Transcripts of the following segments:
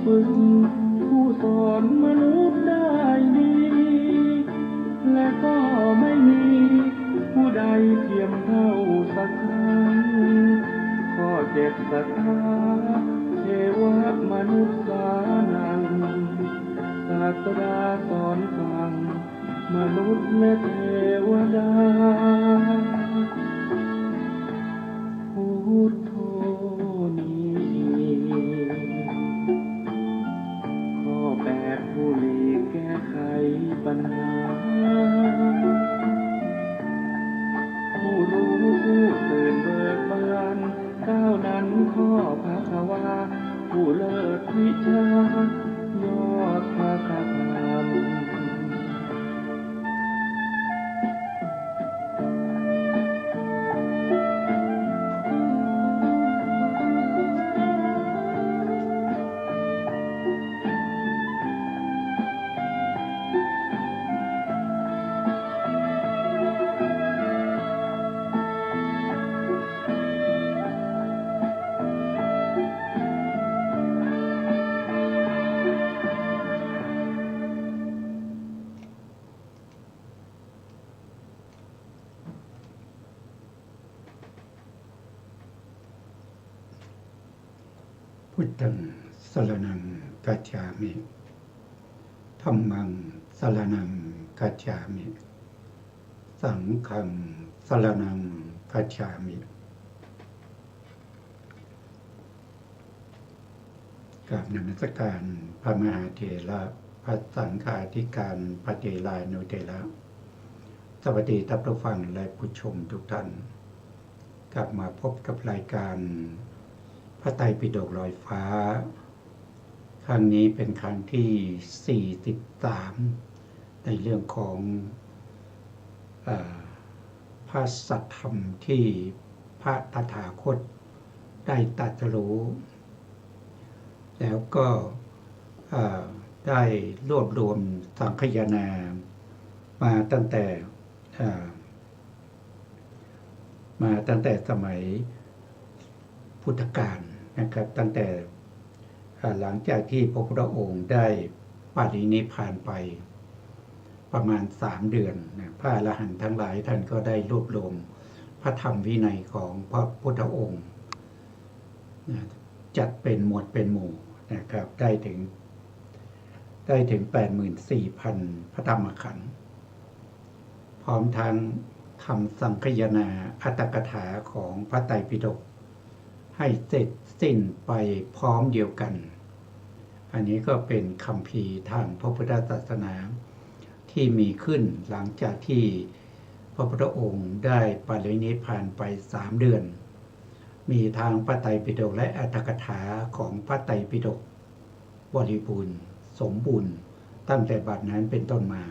ฝึกผู้สอนมนุษย์ได้ดีและก็ไม่มีผู้ใดเทียมเท่าสักครั้งข้อเจ็ดศรัทธาเทวมนุษย์สานังศาสดาสอนฟังมนุษย์และเทวดาพุทโธนี้ข้อแปดผู้หลีกแก้ไขปัญหาผู้รู้ผู้ตื่นเบิกบานก้าวนั้นข้อภควาผู้เลิศวิชายอดพระธรรมพุทธังสรณังคัจฉามิธัมมังสรณังคัจฉามิสังฆังสรณังคัจฉามิกราบนมัสการพระมหาเถระพระสังฆาธิการพระเถรานุเถระสวัสดีท่านผู้ฟังและผู้ชมทุกท่านกลับมาพบกับรายการพระไตรปิฎกลอยฟ้าครั้งนี้เป็นครั้งที่43ในเรื่องของพระสัทธรรมที่พระตถาคตได้ตรัสรู้แล้วก็ได้รวบรวมสังคายนามาตั้งแต่สมัยพุทธกาลนะครับตั้งแต่หลังจากที่พระพุทธองค์ได้ปรินิพพานไปประมาณ3 เดือนนะพระอรหันต์ทั้งหลายท่านก็ได้รวบรวมพระธรรมวินัยของพระพุทธองค์นะจัดเป็นหมวดเป็นหมู่นะครับได้ถึง 84,000 พระธรรมขันธ์พร้อมทั้งคำสังคายนาอัตถกถาของพระไตรปิฎกให้เสร็จสิ้นไปพร้อมเดียวกันอันนี้ก็เป็นคัมภีร์ทางพระพุทธศาสนาที่มีขึ้นหลังจากที่พระพุทธองค์ได้ปรินิพพานไป3 เดือนมีทางพระไตรปิฎกและอัตถกถาของพระไตรปิฎกบริบูรณ์สมบูรณ์ตั้งแต่บัดนั้นเป็นต้นมา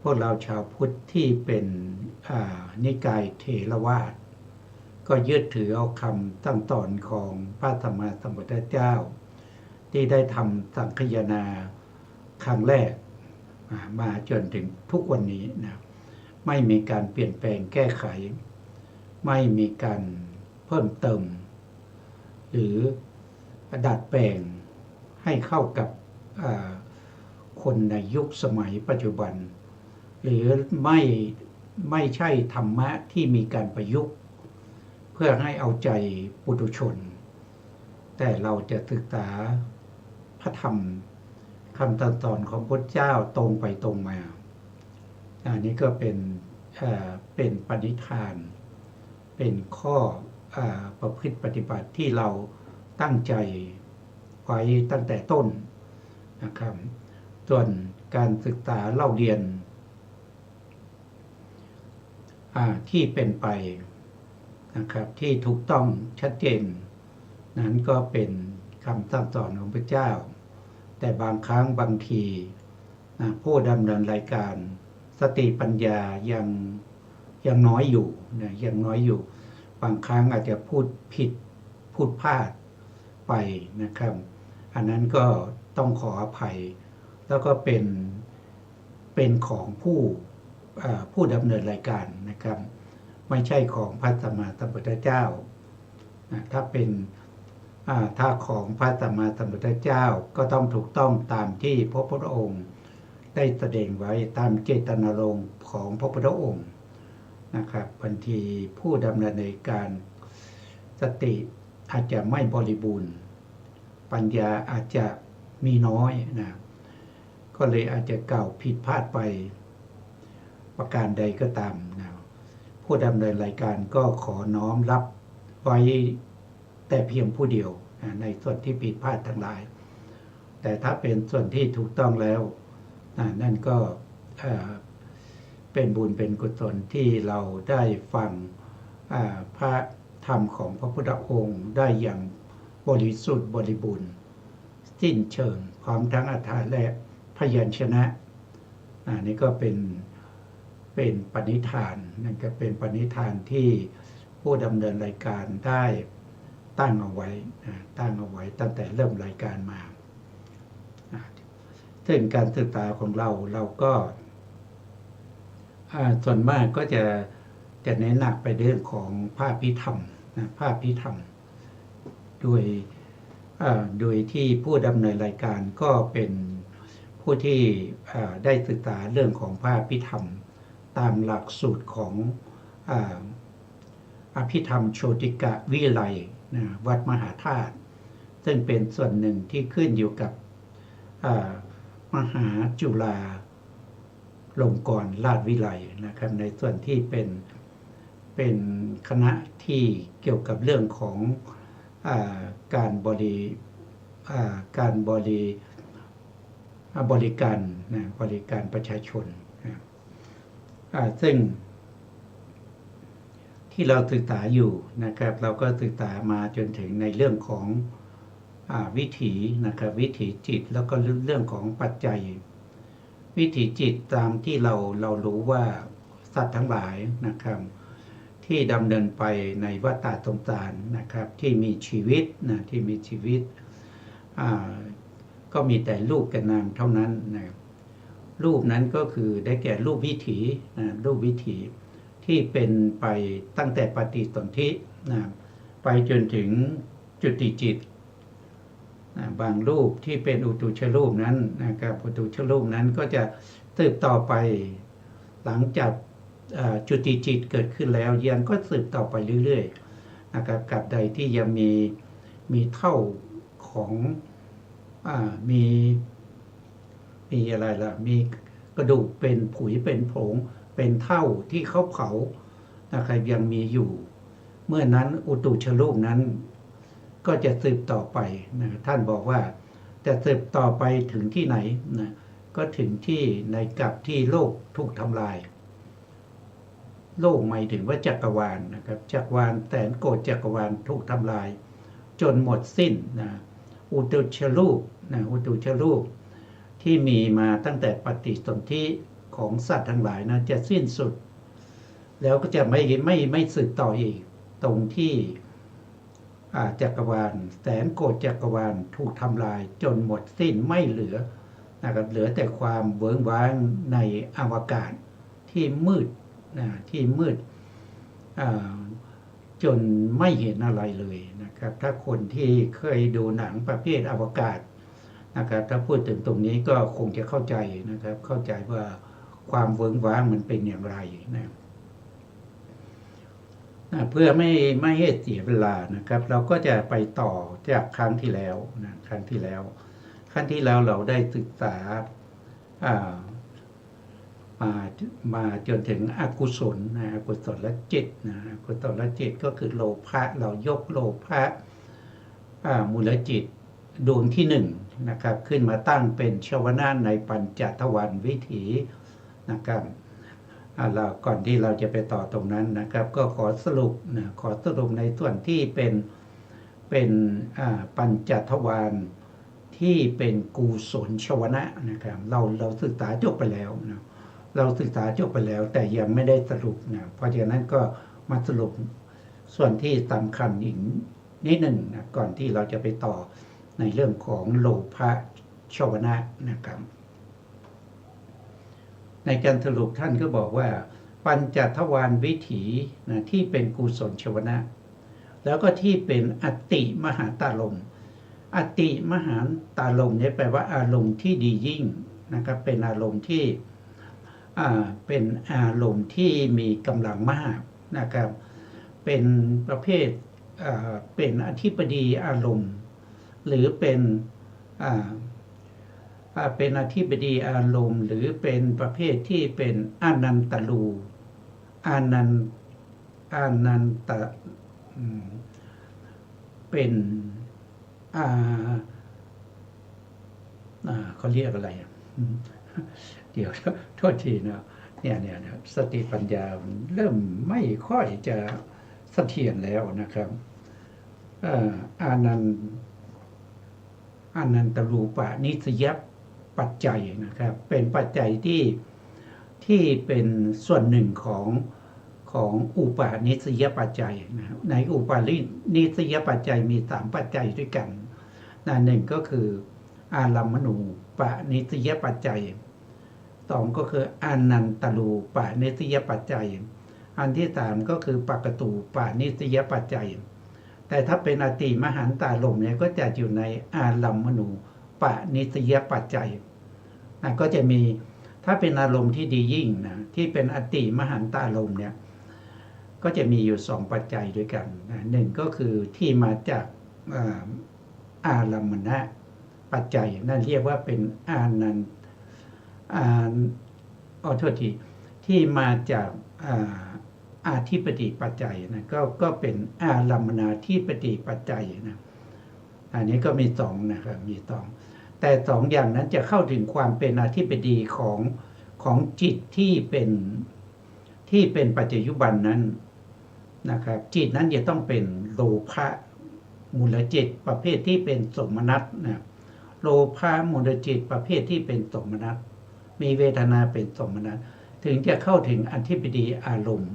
พวกเราชาวพุทธที่เป็นนิกายเถรวาทก็ยึดถือเอาคำตั้งตอนของพระสัมมาสัมพุทธเจ้าที่ได้ทำสังคายนาครั้งแรกมาจนถึงทุกวันนี้นะไม่มีการเปลี่ยนแปลงแก้ไขไม่มีการเพิ่มเติมหรือดัดแปลงให้เข้ากับคนในยุคสมัยปัจจุบันหรือไม่ใช่ธรรมะที่มีการประยุกต์เพื่อให้เอาใจปุถุชนแต่เราจะศึกษาพระธรรมคำตัดสอนของพระเจ้าตรงไปตรงมาอันนี้ก็เป็นปณิธานเป็นข้อประพฤติปฏิบัติที่เราตั้งใจไว้ตั้งแต่ต้นนะครับส่วนการศึกษาเล่าเรียนที่เป็นไปนะครับที่ถูกต้องชัดเจนนั้นก็เป็นคำสั่งสอนของพระเจ้าแต่บางครั้งบางทีผู้ดำเนินรายการสติปัญญายังน้อยอยู่นะยังน้อยอยู่บางครั้งอาจจะพูดผิดพูดพลาดไปนะครับอันนั้นก็ต้องขออภัยแล้วก็เป็นของผู้ดำเนินรายการนะครับไม่ใช่ของพระสัมมาสัมพุทธเจ้าถ้าเป็น ถ้าของพระสัมมาสัมพุทธเจ้าก็ต้องถูกต้องตามที่พระพุทธองค์ได้แสดงไว้ตามเจตนารมณ์ของพระพุทธองค์นะครับบางทีผู้ดำเนินในการสติอาจจะไม่บริบูรณ์ปัญญาอาจจะมีน้อยนะก็เลยอาจจะกล่าวผิดพลาดไปประการใดก็ตามนะผู้ดำเนินรายการก็ขอน้อมรับไว้แต่เพียงผู้เดียวนะในส่วนที่ผิดพลาดทั้งหลายแต่ถ้าเป็นส่วนที่ถูกต้องแล้วนั่นก็เป็นบุญเป็นกุศลที่เราได้ฟังพระธรรมของพระพุทธองค์ได้อย่างบริสุทธิ์บริบูรณ์สิ้นเชิงพร้อมทั้งอรรถะและพยัญชนะนี่ก็เป็นปณิธานนั่นก็เป็นปณิธานที่ผู้ดำเนินรายการได้ตั้งเอาไว้ตั้งแต่เริ่มรายการมาซึ่งการศึกษาของเราก็ส่วนมากก็จะเน้นหนักไปเรื่องของภาคพิธรรมภาคพิธรรมโดยที่ผู้ดำเนินรายการก็เป็นผู้ที่ได้ศึกษาเรื่องของภาคพิธรรมตามหลักสูตรของอภิธรรมโชติกวิไลวัดมหาธาตุซึ่งเป็นส่วนหนึ่งที่ขึ้นอยู่กับมหาจุฬาลงกรณราชวิไลนะครับในส่วนที่เป็นคณะที่เกี่ยวกับเรื่องของการบริการบริการประชาชนซึ่งที่เราศึกษาอยู่นะครับเราก็ศึกษามาจนถึงในเรื่องของวิถีนะครับวิถีจิตแล้วก็เรื่องของปัจจัยวิถีจิตตามที่เรารู้ว่าสัตว์ทั้งหลายนะครับที่ดำเนินไปในวัฏฏะสงสารนะครับที่มีชีวิตที่มีชีวิตก็มีแต่รูปกับนามเท่านั้นนะรูปนั้นก็คือได้แก่รูปวิถีรูปวิถีที่เป็นไปตั้งแต่ปฏิสนธิไปจนถึงจุติจิตบางรูปที่เป็นอุตุชรูปนั้นนะครับอุตุชรูปนั้นก็จะสืบต่อไปหลังจากจุติจิตเกิดขึ้นแล้วยังก็สืบต่อไปเรื่อยๆนะครับกับใดที่ยังมีเท่าของมีอะไรล่ะมีกระดูกเป็นผุยเป็นผงเป็นเท่าที่เขาเผานะครับยังมีอยู่เมื่อนั้นอุตุชรูปนั้นก็จะสืบต่อไปนะท่านบอกว่าจะสืบต่อไปถึงที่ไหนนะก็ถึงที่ในกับที่โลกถูกทำลายโลกหมายถึงว่าจักรวาลนะครับจักรวาลแสนโกฏจักรวาลถูกทำลายจนหมดสิ้นนะอุตุชรูปที่มีมาตั้งแต่ปฏิสนธิของสัตว์ทั้งหลายนะจะสิ้นสุดแล้วก็จะไม่สืบต่ออีกตรงที่จักรวาลแสนโกฏจักรวาลถูกทำลายจนหมดสิ้นไม่เหลือนะครับเหลือแต่ความเวิ้งว้างในอวกาศที่มืดจนไม่เห็นอะไรเลยนะครับถ้าคนที่เคยดูหนังประเภทอวกาศนะครับถ้าพูดถึงตรงนี้ก็คงจะเข้าใจนะครับเข้าใจว่าความเวิ้งว้างมันเป็นอย่างไรนะเพื่อไม่ให้เสียเวลานะครับเราก็จะไปต่อจากครั้งที่แล้วครั้งที่แล้วเราได้ศึกษามาจนถึงอกุศลอกุศลจิตอกุศลจิตก็คือโลภะเรายกโลภะมูลจิตดวงที่หนึ่งนะครับขึ้นมาตั้งเป็นชวนาในปัญจทวารวิถีนะครับเราก่อนที่เราจะไปต่อตรงนั้นนะครับก็ขอสรุปในส่วนที่เป็นปัญจทวารที่เป็นกุศลชวนะนะครับเราศึกษาจบไปแล้วนะแต่ยังไม่ได้สรุปนะเพราะฉะนั้นก็มาสรุปส่วนที่สำคัญอีกนิดหนึ่งนะก่อนที่เราจะไปต่อในเรื่องของโลภะชวนะนะครับในการสรุปท่านก็บอกว่าปัญจทวารวิถีนะที่เป็นกุศลชวนะ แล้วก็ที่เป็นอติมหาตาลมอติมหาตาลมเนี่ยแปลว่าอารมณ์ที่ดียิ่งนะครับเป็นอารมณ์ที่เป็นอารมณ์ที่มีกำลังมากนะครับเป็นประเภทเป็นอธิปดีอารมณ์หรือเป็นอธิปดีอารมณ์หรือเป็นประเภทที่เป็นอานันตลูอานันตเป็นเขาเรียกอะไรเดี๋ยวโทษทีนะเนี่ยสติปัญญาเริ่มไม่ค่อยจะเสถียรแล้วนะครับอานันตรูปะนิสยปัจจัยนะครับเป็นปัจจัยที่เป็นส่วนหนึ่งของอุปาณิสยปัจจัยนะในอุปาณิสยปัจจัยมี3ปัจจัยด้วยกันหนึ่งก็คืออารัมมณูปาณิสยปัจจัย2ก็คืออานันตรูปาณิสยปัจจัยอันที่3ก็คือปกตูปาณิสยปัจจัยแต่ถ้าเป็นอติมหันตาลมเนี่ยก็จะอยู่ในอารัมมณูปาณิสยปัจจัยก็จะมีถ้าเป็นอารมณ์ที่ดียิ่งนะที่เป็นอติมหันตาลมเนี่ยก็จะมีอยู่2ปัจจัยด้วยกันหนึ่งก็คือที่มาจากอารัมมณปัจจัยนั่นเรียกว่าเป็นอานันโทษทีที่มาจากอาธิปติปัจจัยนะก็เป็นอารัมมณาธิปติปัจจัยนะอันนี้ก็มี2นะครับมี2แต่2อย่างนั้นจะเข้าถึงความเป็นอธิปดีของจิตที่เป็นปัจจุบันนั้นนะครับจิตนั้นจะต้องเป็นโลภะมูลจิตประเภทที่เป็นสมนัตนะโลภะมูลจิตประเภทที่เป็นสมนัตมีเวทนาเป็นสมนัตถึงจะเข้าถึงอธิปดีอารมณ์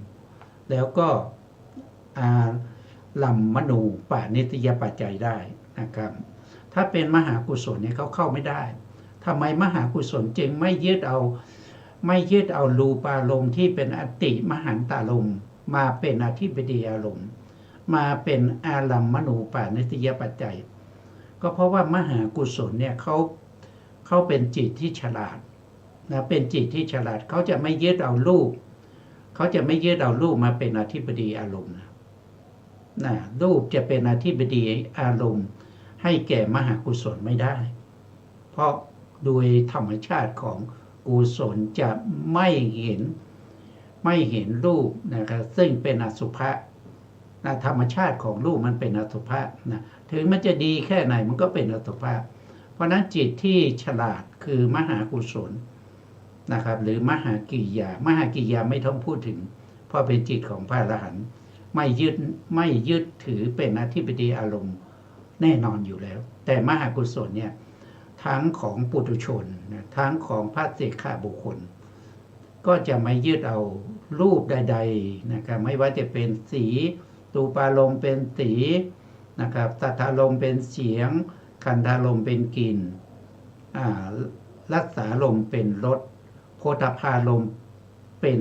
แล้วก็อารัมมณูปาณิสยปัจจัยได้นะครับถ้าเป็นมหากุศลเนี่ยเขาเข้าไม่ได้ทำไมมหากุศลจึงไม่ยึดเอารูปารมณ์ที่เป็นอติมหันตารมณ์มาเป็นอธิปดีอารมณ์มาเป็นอารัมมณูปาณิสยปัจจัยก็เพราะว่ามหากุศลเนี่ยเขาเป็นจิตที่ฉลาดนะเป็นจิตที่ฉลาดเขาจะไม่ยึดเอารูปมาเป็นอธิปดีอารมณ์นะรูปจะเป็นอธิปดีอารมณ์ให้แก่มหากุศลไม่ได้เพราะโดยธรรมชาติของกุศลจะไม่เห็นรูปนะครับซึ่งเป็นอสุภะนะธรรมชาติของรูปมันเป็นอสุภะนะถึงมันจะดีแค่ไหนมันก็เป็นอสุภะเพราะนั้นจิตที่ฉลาดคือมหากุศลนะครับหรือมหากิริยาไม่ต้องพูดถึงเพราะเป็นจิตของพระอรหันต์ไม่ยึดถือเป็นอธิปดีอารมณ์แน่นอนอยู่แล้วแต่มหากุศลเนี่ยทั้งของปุถุชนนะทั้งของพระเสกขาบุคคลก็จะไม่ยึดเอารูปใดๆนะครับไม่ว่าจะเป็นสีรูปารมณ์เป็นสีนะครับสัทธารมณ์เป็นเสียงคันธารมณ์เป็นกลิ่นรัสสารมณ์เป็นรสโผฏฐัพพารมณ์เป็น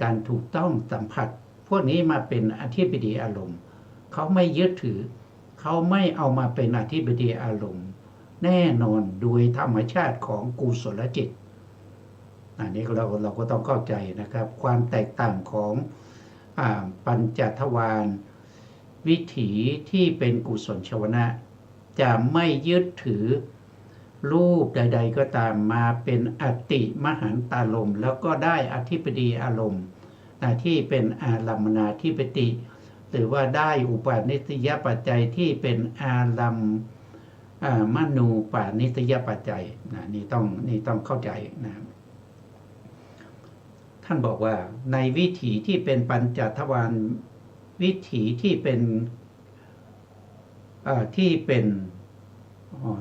การถูกต้องสัมผัสพวกนี้มาเป็นอธิปดีอารมณ์เขาไม่ยึดถือเขาไม่เอามาเป็นอธิปดีอารมณ์แน่นอนโดยธรรมชาติของกุศลจิตอันนี้เราก็ต้องเข้าใจนะครับความแตกต่างของปัญจทวารวิถีที่เป็นกุศลชวนะจะไม่ยึดถือรูปใดๆก็ตามมาเป็นอติมหันตารมณ์แล้วก็ได้อธิปดีอารมณ์ที่เป็นอารัมมณาธิปติหรือว่าได้อุปาณิสยปัจจัยที่เป็นอารัมมณูปาณิสยปัจจัยนี่ต้องเข้าใจนะท่านบอกว่าในวิถีที่เป็นปัญจทวารวิถีที่เป็น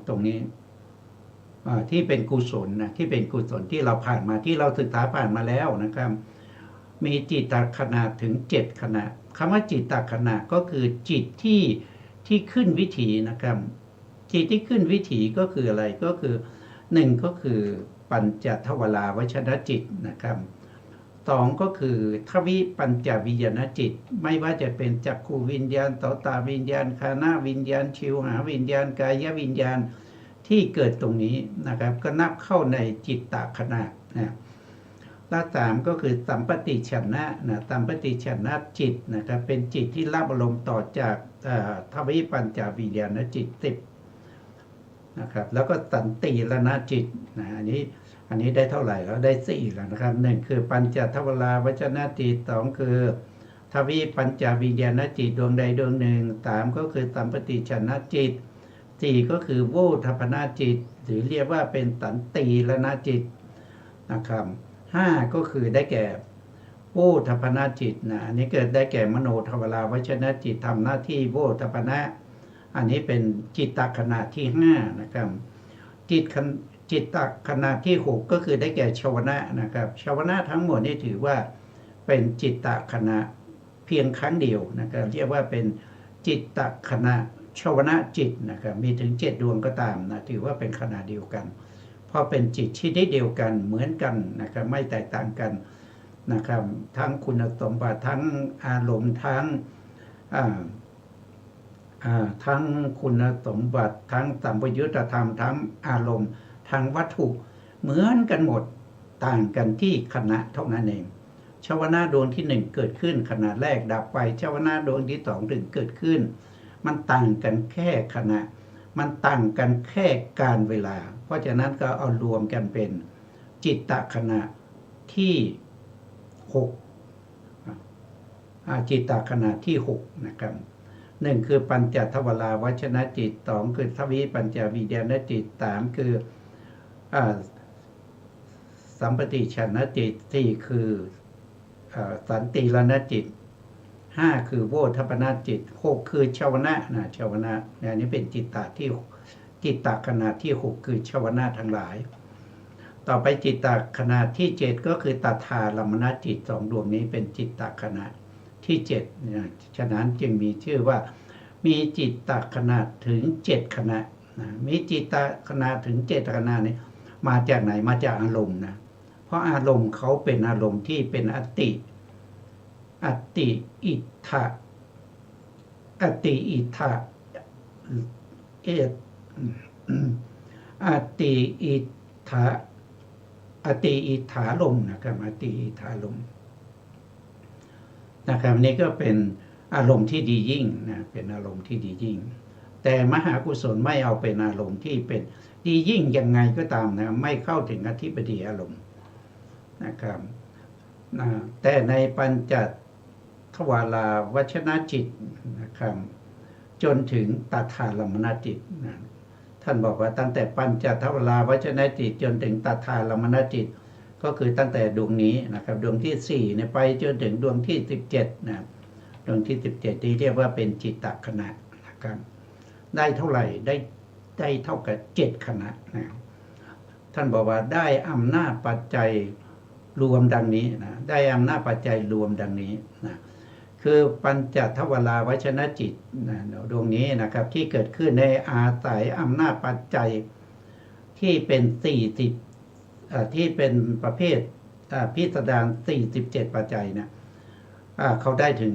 ตรงนี้ที่เป็นกุศลนะที่เป็นกุศลที่เราผ่านมาที่เราศึกษาผ่านมาแล้วนะครับมีจิตตขณะถึง7ขณะคำว่าจิตตขณะก็คือจิตที่ขึ้นวิถีนะครับจิตที่ขึ้นวิถีก็คืออะไรก็คือ1ก็คือปัญจทวาราวชนจิตนะครับ สองก็คือทวิปัญจวิญญาณจิตไม่ว่าจะเป็นจักขูวิญญาณโสตวิญญาณฆานะวิญญาณชิวหาวิญญาณกายวิญญาณที่เกิดตรงนี้นะครับก็นับเข้าในจิตตขณะนะและสามก็คือสัมปติชนะนะสัมปติชนะจิตนะครับเป็นจิตที่รับอารมณ์ต่อจากทวิปัญจวิญญาณจิต10นะครับแล้วก็สันติรณจิตนะอันนี้ได้เท่าไหร่แล้วได้4แล้วนะครับ1คือปัญจทวราวจนะจิต2คือทวิปัญจวิญญาณจิตดวงใดดวงหนึ่ง3ก็คือสัมปติชนะจิต4ก็คือโวทัพนาจิตหรือเรียกว่าเป็นสันติรณจิตนะครับ5ก็คือได้แก่โวทัพนาจิตนะอันนี้เกิดได้แก่มโนทวราวจนะจิตทำหน้าที่โวทัพนะอันนี้เป็นจิตตขณะที่5นะครับจิตตขณะที่6ก็คือได้แก่ชวนะนะครับชวนะทั้งหมดนี่ถือว่าเป็นจิตตขณะเพียงครั้งเดียวนะครับเรียกว่าเป็นจิตตขณะชวนะจิตนะครับมีถึง7ดวงก็ตามนะถือว่าเป็นขณะเดียวกันเพราะเป็นจิตชนิดเดียวกันเหมือนกันนะครับไม่แตกต่างกันนะครับทั้งคุณสมบัติทั้งอารมณ์ทั้งคุณสมบัติทั้งสัมปยุตธรรมทั้งอารมณ์ทั้งวัตถุเหมือนกันหมดต่างกันที่ขณะเท่านั้นเองชวนะดวงที่1เกิดขึ้นขณะแรกดับไปชวนะดวงที่2ถึงเกิดขึ้นมันต่างกันแค่ขณะมันต่างกันแค่การเวลาเพราะฉะนั้นก็เอารวมกันเป็นจิตตขณะที่6จิตตขณะที่6นะครับ1คือปัญจทวราวจนะจิต2คือทวิปัญจวิญญาณจิต3คือสัมปติชนะจิต4คือสันติรณจิต5คือโวทัพนาจิต6คือชวนะนะชวนะอันนี้เป็นจิตตขณะที่6คือชวนะทั้งหลายต่อไปจิตตขณะที่7ก็คือตถาลัมมณจิต2ดวงนี้เป็นจิตตขณะที่7นะฉะนั้นจึงมีชื่อว่ามีจิตตขณะถึง7ขณะนะมีจิตตขณะถึง7ขณะนี้มาจากไหนมาจากอารมณ์นะเพราะอารมณ์เขาเป็นอารมณ์ที่เป็นอติอิทธะอติอิทธะอติอิทธะอติอิทธาลมนะครับอติอิทธาลมนะครับนี่ก็เป็นอารมณ์ที่ดียิ่งนะเป็นอารมณ์ที่ดียิ่งแต่มหากุศลไม่เอาเป็นอารมณ์ที่เป็นดียิ่งยังไงก็ตามนะไม่เข้าถึงอธิปดีอารมณ์นะครับแต่ในปัญจทวาราวจนะจิตนะครับจนถึงตถาลัมมณจิตนะท่านบอกว่าตั้งแต่ปัญจทวาราวจนะจิตจนถึงตถาลัมมณจิตก็คือตั้งแต่ดวงนี้นะครับดวงที่4เนี่ยไปจนถึงดวงที่17นะดวงที่17ที่เรียกว่าเป็นจิตตขณะนะครับได้เท่าไหร่ได้เท่ากับ7ขณะนะท่านบอกว่าได้อำนาจปัจจัยรวมดังนี้นะได้อำนาจปัจจัยรวมดังนี้นะคือปัญจทวาราวจนะจิตนะดวงนี้นะครับที่เกิดขึ้นในอาศัยอำนาจปัจจัยที่เป็น40ที่เป็นประเภทพิสดาร47ปัจจัยนะเขาได้ถึง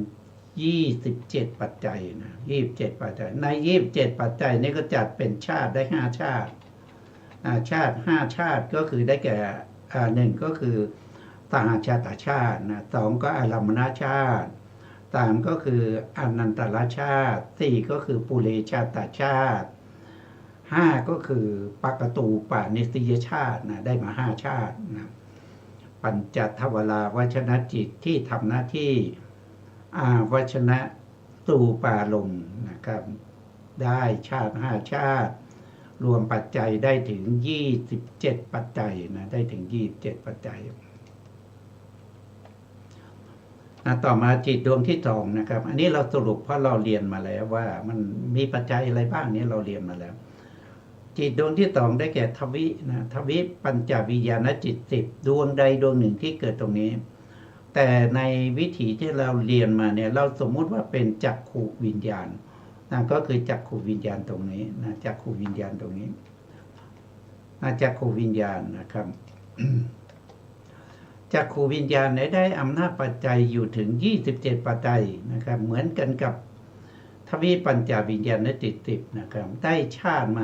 27ปัจจัยนะ27ปัจจัยใน27ปัจจัยนี้ก็จัดเป็นชาติได้5ชาติ5ชาติก็คือได้แก่1ก็คือสหชาติชาตินะ2ก็อารัมมณชาติ3ก็คืออนันตรชาติ4ก็คือปุเรชาตชาติ5ก็คือปกตูปนิสยชาตินะได้มา5ชาตินะปัญจทวาราวจนะจิตที่ทำหน้าที่วจนะตูปารมณ์นะครับได้ชาติ5ชาติรวมปัจจัยได้ถึง27ปัจจัยนะได้ถึง27ปัจจัยต่อมาจิตดวงที่2นะครับอันนี้เราสรุปเพราะเราเรียนมาแล้วว่ามันมีปัจจัยอะไรบ้างนี้เราเรียนมาแล้วจิตดวงที่2ได้แก่ทวิปัญจวิญญาณจิต10ดวงใดดวงหนึ่งที่เกิดตรงนี้แต่ในวิถีที่เราเรียนมาเนี่ยเราสมมุติว่าเป็นจักขุวิญญาณนะก็คือจักขุวิญญาณตรงนี้นะจักขุวิญญาณตรงนี้จักขุวิญญาณนะครับ จักขูวิญญาณได้อำนาจปัจจัยอยู่ถึง27ปัจจัยนะครับเหมือนกันกับทวีปัญจวิญญาณจิตนะครับได้ชาติม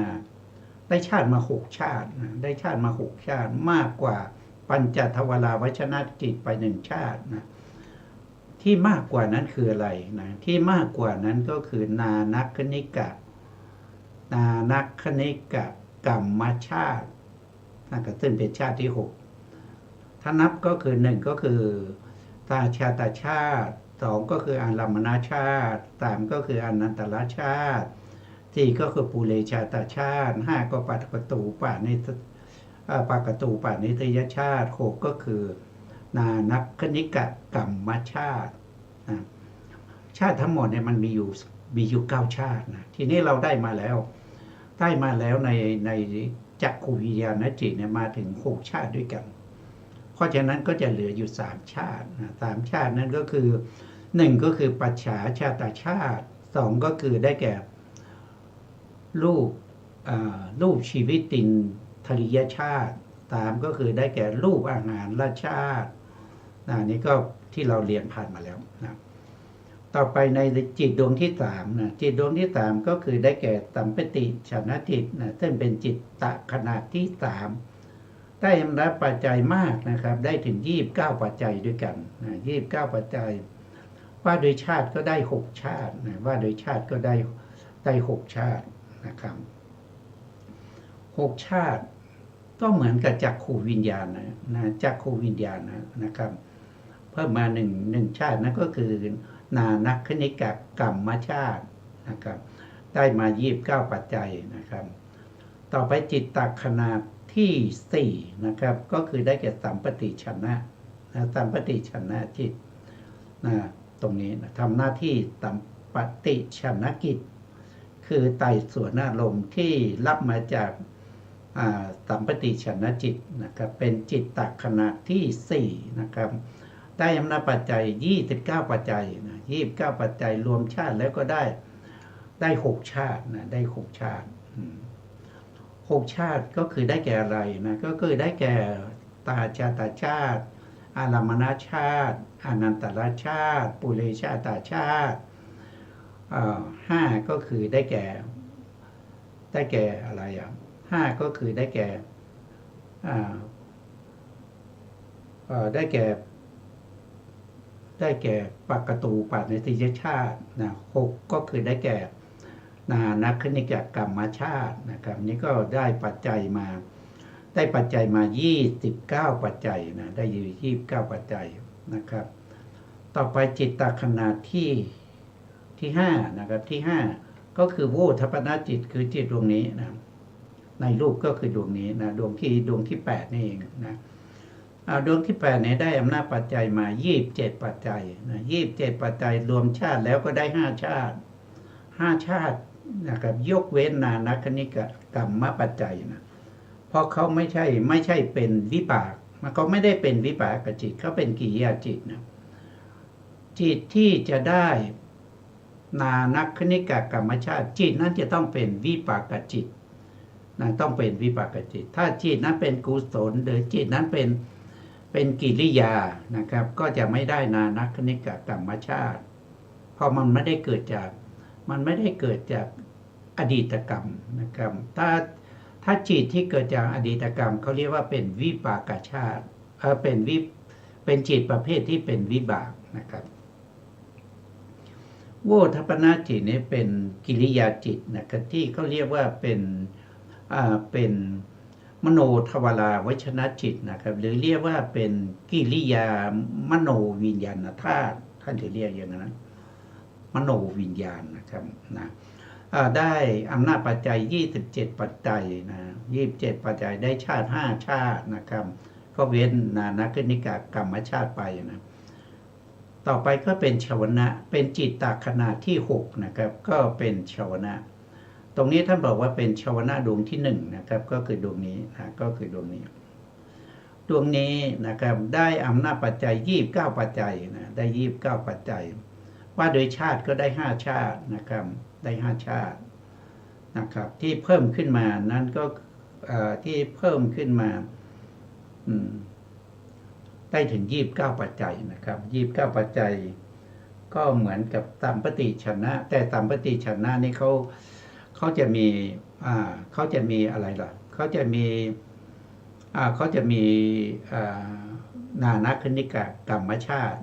า6ชาตินะได้ชาติมา6ชาติมากกว่าปัญจทวาราวชนะจิตไป1ชาตินะที่มากกว่านั้นคืออะไรนะที่มากกว่านั้นก็คือนานัคคณิกะกรรมชาตินะครับซึ่งเป็นชาติที่6ถ้านับก็คือ1ก็คือตาชาตชาติ2ก็คืออารามณชาติ3ก็คืออนันตรชาติ4ก็คือปุเรชาตชาติ5ก็ปากตูปานิทยชาติ6ก็คือนานัคคณิกะกรรมชาติชาติทั้งหมดเนี่ยมันมีอยู่9ชาตินะทีนี้เราได้มาแล้วในจักขูวิญญาณจิตเนี่ยมาถึง6ชาติด้วยกันเพราะฉะนั้นก็จะเหลืออยู่3ชาตินะ3ชาตินั้นก็คือ1ก็คือปัจฉาชาตชาติ2ก็คือได้แก่รูปชีวิตินทริยชาติ3ก็คือได้แก่รูปอาหารราชาตินี่ก็ที่เราเรียนผ่านมาแล้วนะต่อไปในจิตดวงที่3นะจิตดวงที่3ก็คือได้แก่สัมปติชนะจิตนะซึ่งเป็นจิตตะขนาดที่3ได้รับปัจจัยมากนะครับได้ถึง29ปัจจัยด้วยกันนะ29ปัจจัยว่าโดยชาติก็ได้6ชาตินะว่าโดยชาติก็ได้6ชาตินะครับ6ชาติก็เหมือนกับจักขูวิญญาณนะจักขูวิญญาณนะครับเพิ่มมา1ชาตินั่นก็คือนานัคคณิกะกรรมชาตินะครับได้มา29ปัจจัยนะครับต่อไปจิตตขนาดที่4นะครับก็คือได้แก่สัมปติชนะสัมปติชนะจิตตรงนี้ทำหน้าที่สัมปติชนะกิจคือไต่สวนอารมณ์ที่รับมาจากสัมปติชนะจิตนะครับเป็นจิตตขนาดที่4นะครับได้อำนาจปัจจัย29ปัจจัยนะ29ปัจจัยรวมชาติแล้วก็ได้6ชาตินะได้6ชาติ6ชาติก็คือได้แก่อะไรนะก็คือได้แก่ตาชาตชาติอารามณชาติอนันตรชาติปุเรชาตชาติ5ก็คือได้แก่อะไร5ก็คือได้แก่ปากตูปานิทยชาตินะ6ก็คือได้แก่นานัคคณิกะกรรมชาตินะครับนี่ก็ได้ปัจจัยมา29ปัจจัยนะได้อยู่29ปัจจัยนะครับต่อไปจิตตขณะที่5นะครับที่5ก็คือโวทัปนจิตคือจิตดวงนี้นะในรูปก็คือดวงนี้นะดวงที่8นี่เองนะดวงที่8เนี่ยได้อำนาจปัจจัยมา27ปัจจัยนะ27ปัจจัยรวมชาติแล้วก็ได้5ชาตินะครับยกเว้นนานัคคณิกะกรรมปัจจัยนะเพราะเขาไม่ใช่เป็นวิบากเขาไม่ได้เป็นวิบากจิตเขาเป็นกิริยาจิตนะจิตที่จะได้นานัคคณิกะกรรมชาติจิตนั้นจะต้องเป็นวิปากจิตนะต้องเป็นวิปากจิตถ้าจิตนั้นเป็นกุศลหรือจิตนั้นเป็นกิริยานะครับก็จะไม่ได้นานัคคณิกะกรรมชาติเพราะมันไม่ได้เกิดจากอดีตกรรมนะครับถ้าจิตที่เกิดจากอดีตกรรมเขาเรียกว่าเป็นวิปากชาติเป็นจิตประเภทที่เป็นวิบากนะครับโวทัปปนาจิตนี้เป็นกิริยาจิตนะครับที่เขาเรียกว่าเป็นมโนทวาราวชนะจิตนะครับหรือเรียกว่าเป็นกิริยามโนวิญญาณธาตุท่านจะเรียกอย่างนั้นมโนวิญญาณนะครับนะได้อำนาจปัจจัย27ปัจจัยนะ27ปัจจัยได้ชาติ5ชาตินะครับก็เว้นนานัคคณิกะกรรมชาติไปนะต่อไปก็เป็นชวนะเป็นจิตตขณะที่6นะครับก็เป็นชวนะตรงนี้ท่านบอกว่าเป็นชวนะดวงที่1นะครับก็คือดวงนี้นะก็คือดวงนี้นะครับได้อำนาจปัจจัย29ปัจจัยนะได้29ปัจจัยว่าโดยชาติก็ได้5ชาตินะครับได้5ชาตินะครับที่เพิ่มขึ้นมานั้นก็ที่เพิ่มขึ้นมา ได้ถึง29ปัจจัยนะครับ29ปัจจัยก็เหมือนกับสัมปติชนะแต่สัมปติชนะนี่เขาจะมีเขาจะมีอะไรล่ะเขาจะมีนานัคคณิกะกรรมชาติ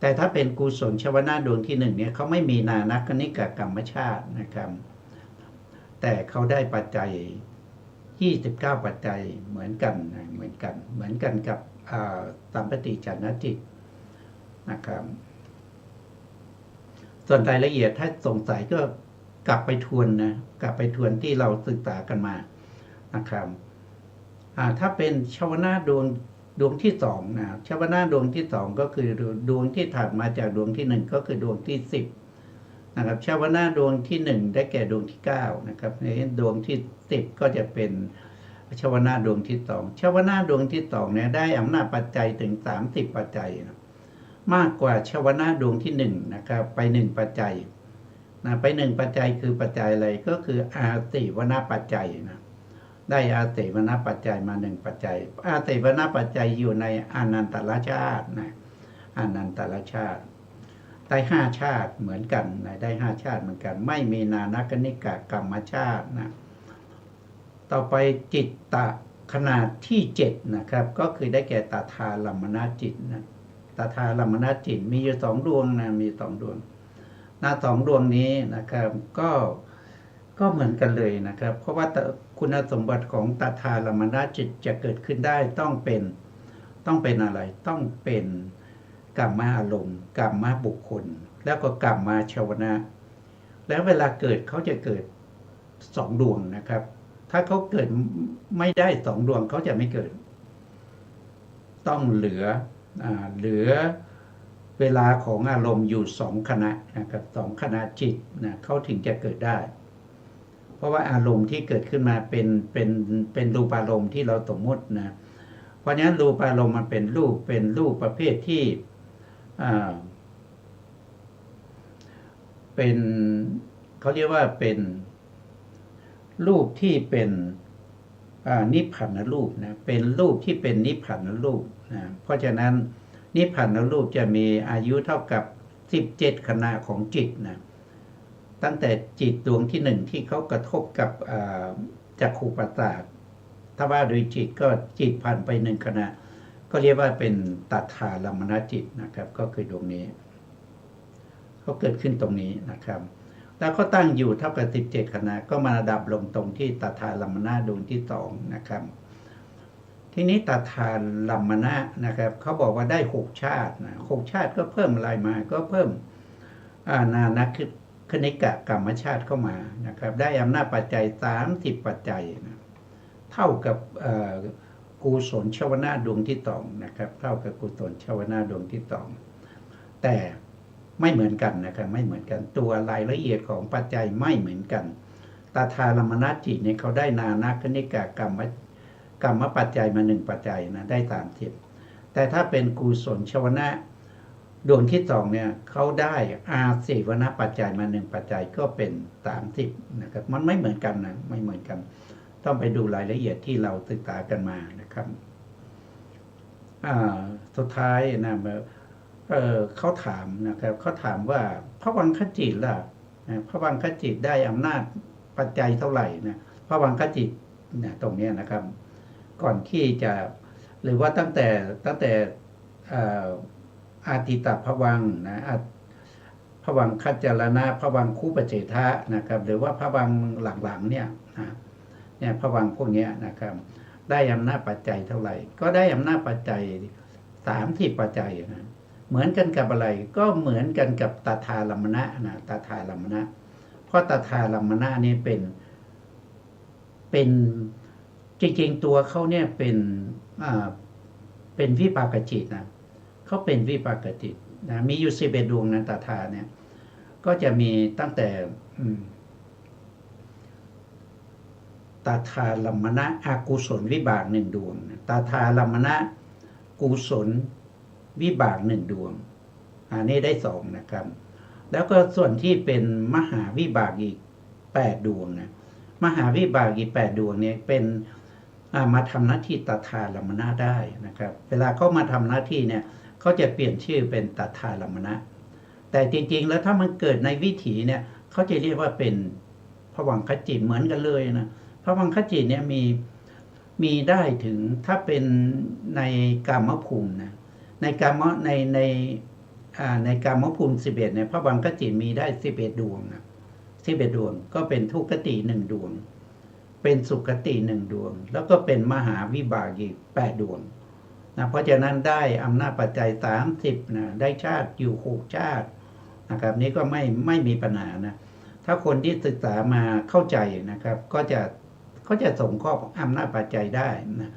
แต่ถ้าเป็นกุศลชวนาดวงที่1เนี่ยเขาไม่มีนานัคคณิกะกรรมชาตินะครับแต่เขาได้ปัจจัย29ปัจจัยเหมือนกันกับสัมปติชนะจิตนะครับส่วนรายละเอียดถ้าสงสัยก็กลับไปทวนที่เราศึกษากันมานะครับถ้าเป็นชวนาดวงที่2นะชวนาดวงที่2ก็คือดวงที่ถัดมาจากดวงที่1ก็คือดวงที่10นะครับชวนาดวงที่1ได้แก่ดวงที่9นะครับในดวงที่10ก็จะเป็นชวนาดวงที่2ชวนาดวงที่2เนี่ยได้อำนาจปัจจัยถึง30ปัจจัยนะมากกว่าชวนาดวงที่1นะครับไป1ปัจจัยนะไป1ปัจจัยคือปัจจัยอะไรก็คืออาติวนาปัจจัยนะได้อาติวนาปัจจัยมา1ปัจจัยอาติวนาปัจจัยอยู่ในอนันตรชาตินะอนันตรชาติได้5ชาติเหมือนกันนะได้5ชาติเหมือนกันไม่มีนานัคคณิกะกรรมชาตินะต่อไปจิตตะขนาดที่7นะครับก็คือได้แก่ตถาลัมมณจิตนะตถาลัมมณจิตมีอยู่2ดวงนะมี2ดวง2ดวงนี้นะครับก็เหมือนกันเลยนะครับเพราะว่าคุณสมบัติของตถาลัมมณจิตจะเกิดขึ้นได้ต้องเป็นอะไรต้องเป็นกัมมอารมณ์กัมมบุคคลแล้วก็กัมมชวนะแล้วเวลาเกิดเขาจะเกิด2ดวงนะครับถ้าเขาเกิดไม่ได้2ดวงเขาจะไม่เกิดต้องเหลือเวลาของอารมณ์อยู่2ขณะนะครับ2ขณะจิตนะเขาถึงจะเกิดได้เพราะว่าอารมณ์ที่เกิดขึ้นมาเป็นรูปอารมณ์ที่เราสมมตินะเพราะฉะนั้นรูปอารมณ์มันเป็นรูปประเภทที่เป็นเขาเรียกว่าเป็นรูปที่เป็นนิพพานรูปนะเป็นรูปที่เป็นนิพพานรูปนะเพราะฉะนั้นนิพพานรูปจะมีอายุเท่ากับ17ขณะของจิตนะตั้งแต่จิตดวงที่1ที่เขากระทบกับจักขุประสาทถ้าว่าโดยจิตก็จิตผ่านไป1ขณะก็เรียกว่าเป็นตถาลัมมณจิตนะครับก็คือดวงนี้เขาเกิดขึ้นตรงนี้นะครับแล้วก็ตั้งอยู่เท่ากับ17ขณะก็มาดับลงตรงที่ตถาลัมมณดวงที่2นะครับทีนี้ตถาลัมมณนะครับเขาบอกว่าได้6ชาตินะ6ชาติก็เพิ่มอะไรมาก็เพิ่มนานัคคณิกะกรรมชาติเข้ามานะครับได้อำนาจปัจจัย30ปัจจัยนะเท่ากับกุศลชวนาดวงที่2นะครับเท่ากับกุศลชวนาดวงที่2แต่ไม่เหมือนกันนะครับไม่เหมือนกันตัวรายละเอียดของปัจจัยไม่เหมือนกันตถาลัมมณจิตเนี่ยเขาได้นานัคคณิกะกรรมปัจจัยมา1ปัจจัยนะได้30แต่ถ้าเป็นกุศลชวนะดวงที่2เนี่ยเขาได้อาเสวนปัจจัยมา1ปัจจัยก็เป็น30นะครับมันไม่เหมือนกันนะไม่เหมือนกันต้องไปดูรายละเอียดที่เราศึกษากันมานะครับสุดท้ายนะเขาถามนะครับเขาถามว่าภวังคจิตล่ะภวังคจิตได้อำนาจปัจจัยเท่าไหร่นะภวังคจิตนะตรงนี้นะครับก่อนที่จะหรือว่าตั้งแต่อาทิตภวังนะภวังคัจจารณะภวังคู่ปเจทะนะครับหรือว่าภวังหลังๆเนี่ยภวังพวกนี้นะครับได้อำนาจปัจจัยเท่าไหร่ก็ได้อำนาจปัจจัย30ปัจจัยนะเหมือนกันกับอะไรก็เหมือนกันกับตถาลัมมณนะตถาลัมมณเพราะตถาลัมมณนี่เป็นจริงๆตัวเขาเนี่ยเป็นวิปากจิตนะเขาเป็นวิปากจิตนะมีอยู่11ดวงนะตถาเนี่ยก็จะมีตั้งแต่ตถาลัมมณอกุศลวิบาก1ดวงตถาลัมมณกุศลวิบาก1ดวงอันนี้ได้2นะครับแล้วก็ส่วนที่เป็นมหาวิบากอีก8ดวงนะมหาวิบากอีก8ดวงเนี่ยเป็น มาทำหน้าที่ตถาลัมมนะได้นะครับเวลาเขามาทำหน้าที่เนี่ยเขาจะเปลี่ยนชื่อเป็นตถาลัมมนะแต่จริงๆแล้วถ้ามันเกิดในวิถีเนี่ยเขาจะเรียกว่าเป็นภวังคจิตเหมือนกันเลยนะภวังคจิตเนี่ยมีได้ถึงถ้าเป็นในกามภูมินะในกามในกามภูมิ11เนี่ยภวังคจิตมีได้11ดวงนะ11ดวงก็เป็นทุกขติ1ดวงเป็นสุขติ1ดวงแล้วก็เป็นมหาวิบากอีก8ดวงนะเพราะฉะนั้นได้อำนาจปัจจัย30นะได้ชาติอยู่6ชาตินะครับนี้ก็ไม่มีปัญหานะถ้าคนที่ศึกษามาเข้าใจนะครับก็จะส่งข้ออำนาจปัจจัยได้นะ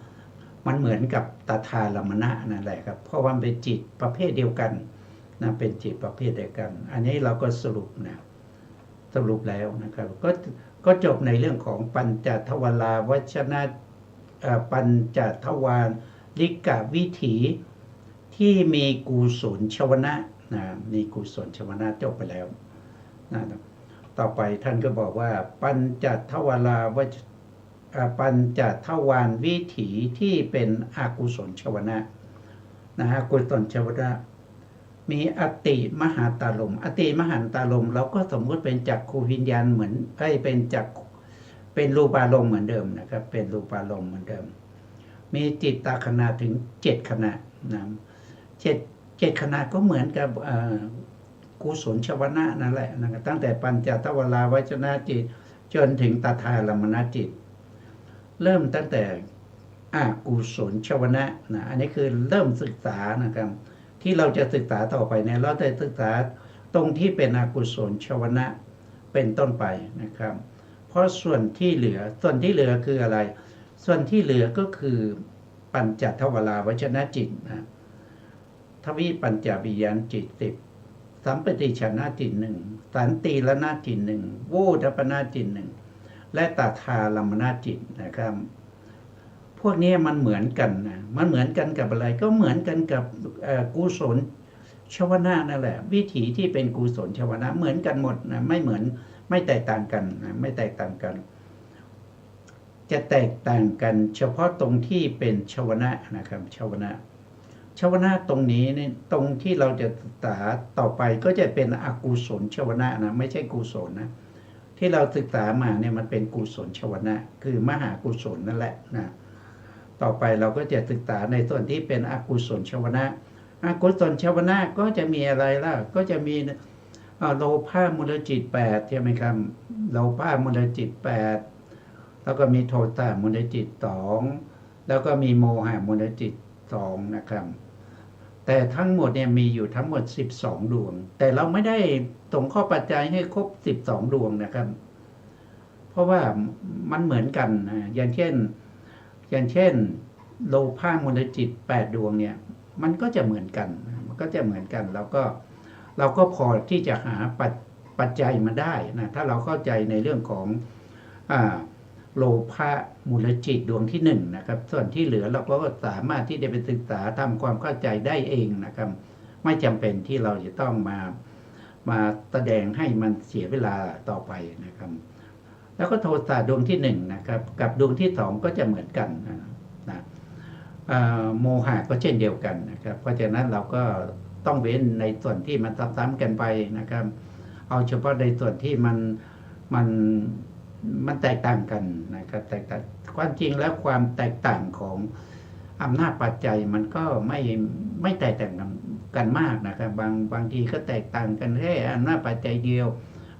มันเหมือนกับตถาลัมมนะนั่นแหละครับเพราะว่าเป็นจิตประเภทเดียวกันนะเป็นจิตประเภทเดียวกันอันนี้เราก็สรุปแล้วนะครับก็จบในเรื่องของปัญจทวาราวชนะปัญจทวาริกวิถีที่มีกุศลชวนะนะมีกุศลชวนะจบไปแล้วนะต่อไปท่านก็บอกว่าปัญจทวารปัญจทวารวิถีที่เป็นอกุศลชวนะนะฮะกุศลชวนะมีอติมหาตาลมอติมหันตาลมเราก็สมมุติเป็นจักขูวิญญาณเหมือนเป็นรูปารมณ์เหมือนเดิมนะครับเป็นรูปารมณ์เหมือนเดิมมีจิตตขณะถึง7ขณะนะ7ขณะก็เหมือนกับกุศลชวนะนั่นแหละนะครับตั้งแต่ปัญจทวาราวชนะจิตจนถึงตถาลัมมนะจิตเริ่มตั้งแต่กุศลชวนะนะอันนี้คือเริ่มศึกษานะครับที่เราจะศึกษาต่อไปเนี่ยเราจะศึกษาตรงที่เป็นอกุศลชวนะเป็นต้นไปนะครับเพราะส่วนที่เหลือคืออะไรส่วนที่เหลือก็คือปัญจทวาราวชนะจิตนะทวิปัญจวิญญาณจิต10สัมปติชนะจิต1สันติรณจิต1โวทัปนาจิต1และตถาลัมมนะจิตนะครับพวกนี้มันเหมือนกันนะมันเหมือนกันกับอะไรก็เหมือนกันกับกุศลชวนะนั่นแหละวิถีที่เป็นกุศลชวนะเหมือนกันหมดนะไม่แตกต่างกันนะไม่แตกต่างกันจะแตกต่างกันเฉพาะตรงที่เป็นชวนะนะครับชวนะตรงนี้เนี่ยตรงที่เราจะศึกษาต่อไปก็จะเป็นอกุศลชวนะนะไม่ใช่กุศลนะที่เราศึกษามาเนี่ยมันเป็นกุศลชวนะคือมหากุศลนั่นแหละนะต่อไปเราก็จะศึกษาในส่วนที่เป็นอกุศลชวนะอกุศลชวนะก็จะมีอะไรล่ะก็จะมีโลภะมูลจิต8ใช่ไหมครับโลภะมูลจิต8แล้วก็มีโทสะมูลจิต2แล้วก็มีโมหะมูลจิต2นะครับแต่ทั้งหมดเนี่ยมีอยู่ทั้งหมด12ดวงแต่เราไม่ได้ส่งข้อปัจจัยให้ครบ12ดวงนะครับเพราะว่ามันเหมือนกันนะอย่างเช่นโลภะมูลจิต8ดวงเนี่ยมันก็จะเหมือนกันเราก็พอที่จะหาปัจจัยมาได้นะถ้าเราเข้าใจในเรื่องของโลภะมูลจิตดวงที่1นะครับส่วนที่เหลือเราก็สามารถที่จะไปศึกษาทำความเข้าใจได้เองนะครับไม่จำเป็นที่เราจะต้องมาแสดงให้มันเสียเวลาต่อไปนะครับแล้วก็โทสะดวงที่1นะครับกับดวงที่2ก็จะเหมือนกันนะโมหะก็เช่นเดียวกันนะครับเพราะฉะนั้นเราก็ต้องเว้นในส่วนที่มันซ้ำๆกันไปนะครับเอาเฉพาะในส่วนที่มันแตกต่างกันนะครับแตกต่างความจริงแล้วความแตกต่างของอำนาจปัจจัยมันก็ไม่แตกต่างกันมากนะครับบางทีก็แตกต่างกันแค่อำนาจปัจจัยเดียว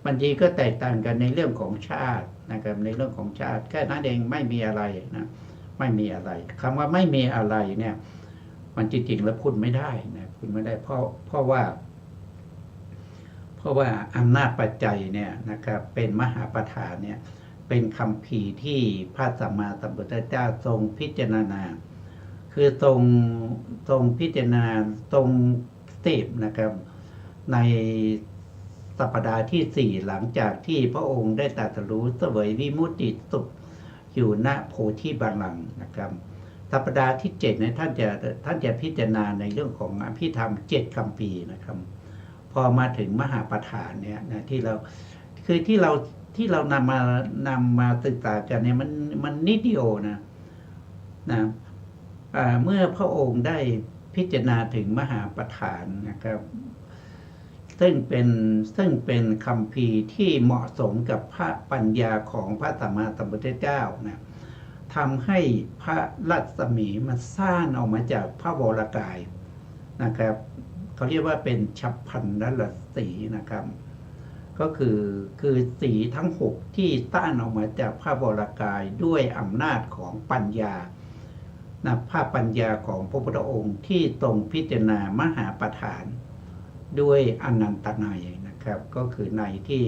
บางทีก็แตกต่างกันในเรื่องของชาตินะครับในเรื่องของชาติแค่นั้นเองไม่มีอะไรนะไม่มีอะไรคำว่าไม่มีอะไรเนี่ยมันจริงๆแล้วพูดไม่ได้นะพูดไม่ได้เพราะว่าอำนาจปัจจัยเนี่ยนะครับเป็นมหาประธานเนี่ยเป็นคำภีร์ที่พระสัมมาสัมพุทธเจ้าทรงพิจารณาคือทรงพิจารณาทรงเสพนะครับในสัปดาห์ที่4หลังจากที่พระองค์ได้ตรัสรู้เสวยวิมุตติสุขอยู่ณโพธิบัลลังก์นะครับสัปดาห์ที่7เนี่ยท่านจะพิจารณาในเรื่องของอภิธรรม7คำภีร์นะครับพอมาถึงมหาประธานเนี่ยนะที่เรานำมาศึกษากันเนี่ยมันนิดเดียวนะ นะเมื่อพระองค์ได้พิจารณาถึงมหาประธานนะครับซึ่งเป็นคัมภีร์ที่เหมาะสมกับพระปัญญาของพระสัมมาสัมพุทธเจ้านะทำให้พระรัศมีมันสร้างออกมาจากพระวรกายนะครับเขาเรียกว่าเป็นฉัพพรรณรัศสีนะครับก็คือสีทั้ง6ที่สร้างออกมาจากพระวรกายด้วยอำนาจของปัญญานะพระปัญญาของพระพุทธองค์ที่ทรงพิจารณามหาประธานด้วยอนันตนัยนะครับก็คือในที่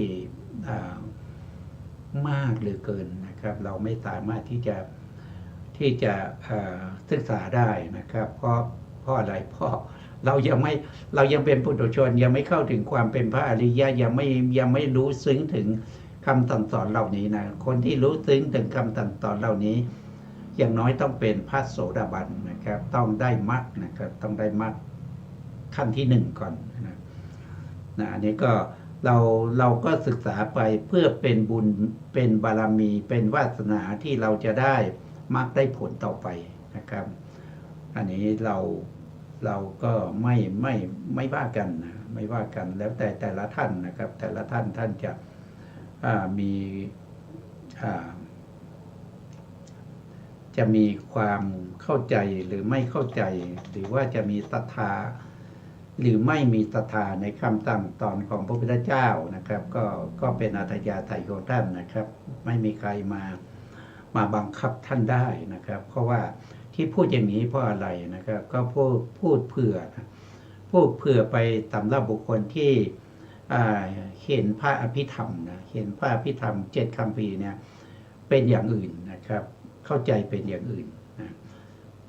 มากเหลือเกินนะครับเราไม่สามารถที่จะศึกษาได้นะครับเพราะอะไรเพราะเรายังเป็นปุถุชนยังไม่เข้าถึงความเป็นพระอริยะยังไม่รู้ซึ้งถึงคำสั่งสอนเหล่านี้นะคนที่รู้ซึ้งถึงคำสั่งสอนเหล่านี้อย่างน้อยต้องเป็นพระโสดาบันนะครับต้องได้มรรคนะครับต้องได้มรรคขั้นที่1ก่อนนะอันนี้ก็เราก็ศึกษาไปเพื่อเป็นบุญเป็นบารมีเป็นวาสนาที่เราจะได้มรรคได้ผลต่อไปนะครับอันนี้เราก็ไม่ว่ากันนะไม่ว่ากันแล้วแต่ละท่านนะครับแต่ละท่านจะมีความเข้าใจหรือไม่เข้าใจหรือว่าจะมีศรัทธาหรือไม่มีศรัทธาในคำสั่งสอนของพระพุทธเจ้านะครับก็เป็นอัธยาศัยของท่านนะครับไม่มีใครมาบังคับท่านได้นะครับเพราะว่าที่พูดอย่างนี้เพราะอะไรนะครับก็พูดเผื่อไปสำหรับบุคคลที่เห็นพระอภิธรรมนะเห็นพระอภิธรรม7 คัมภีร์เนี่ยเป็นอย่างอื่นนะครับเข้าใจเป็นอย่างอื่นนะ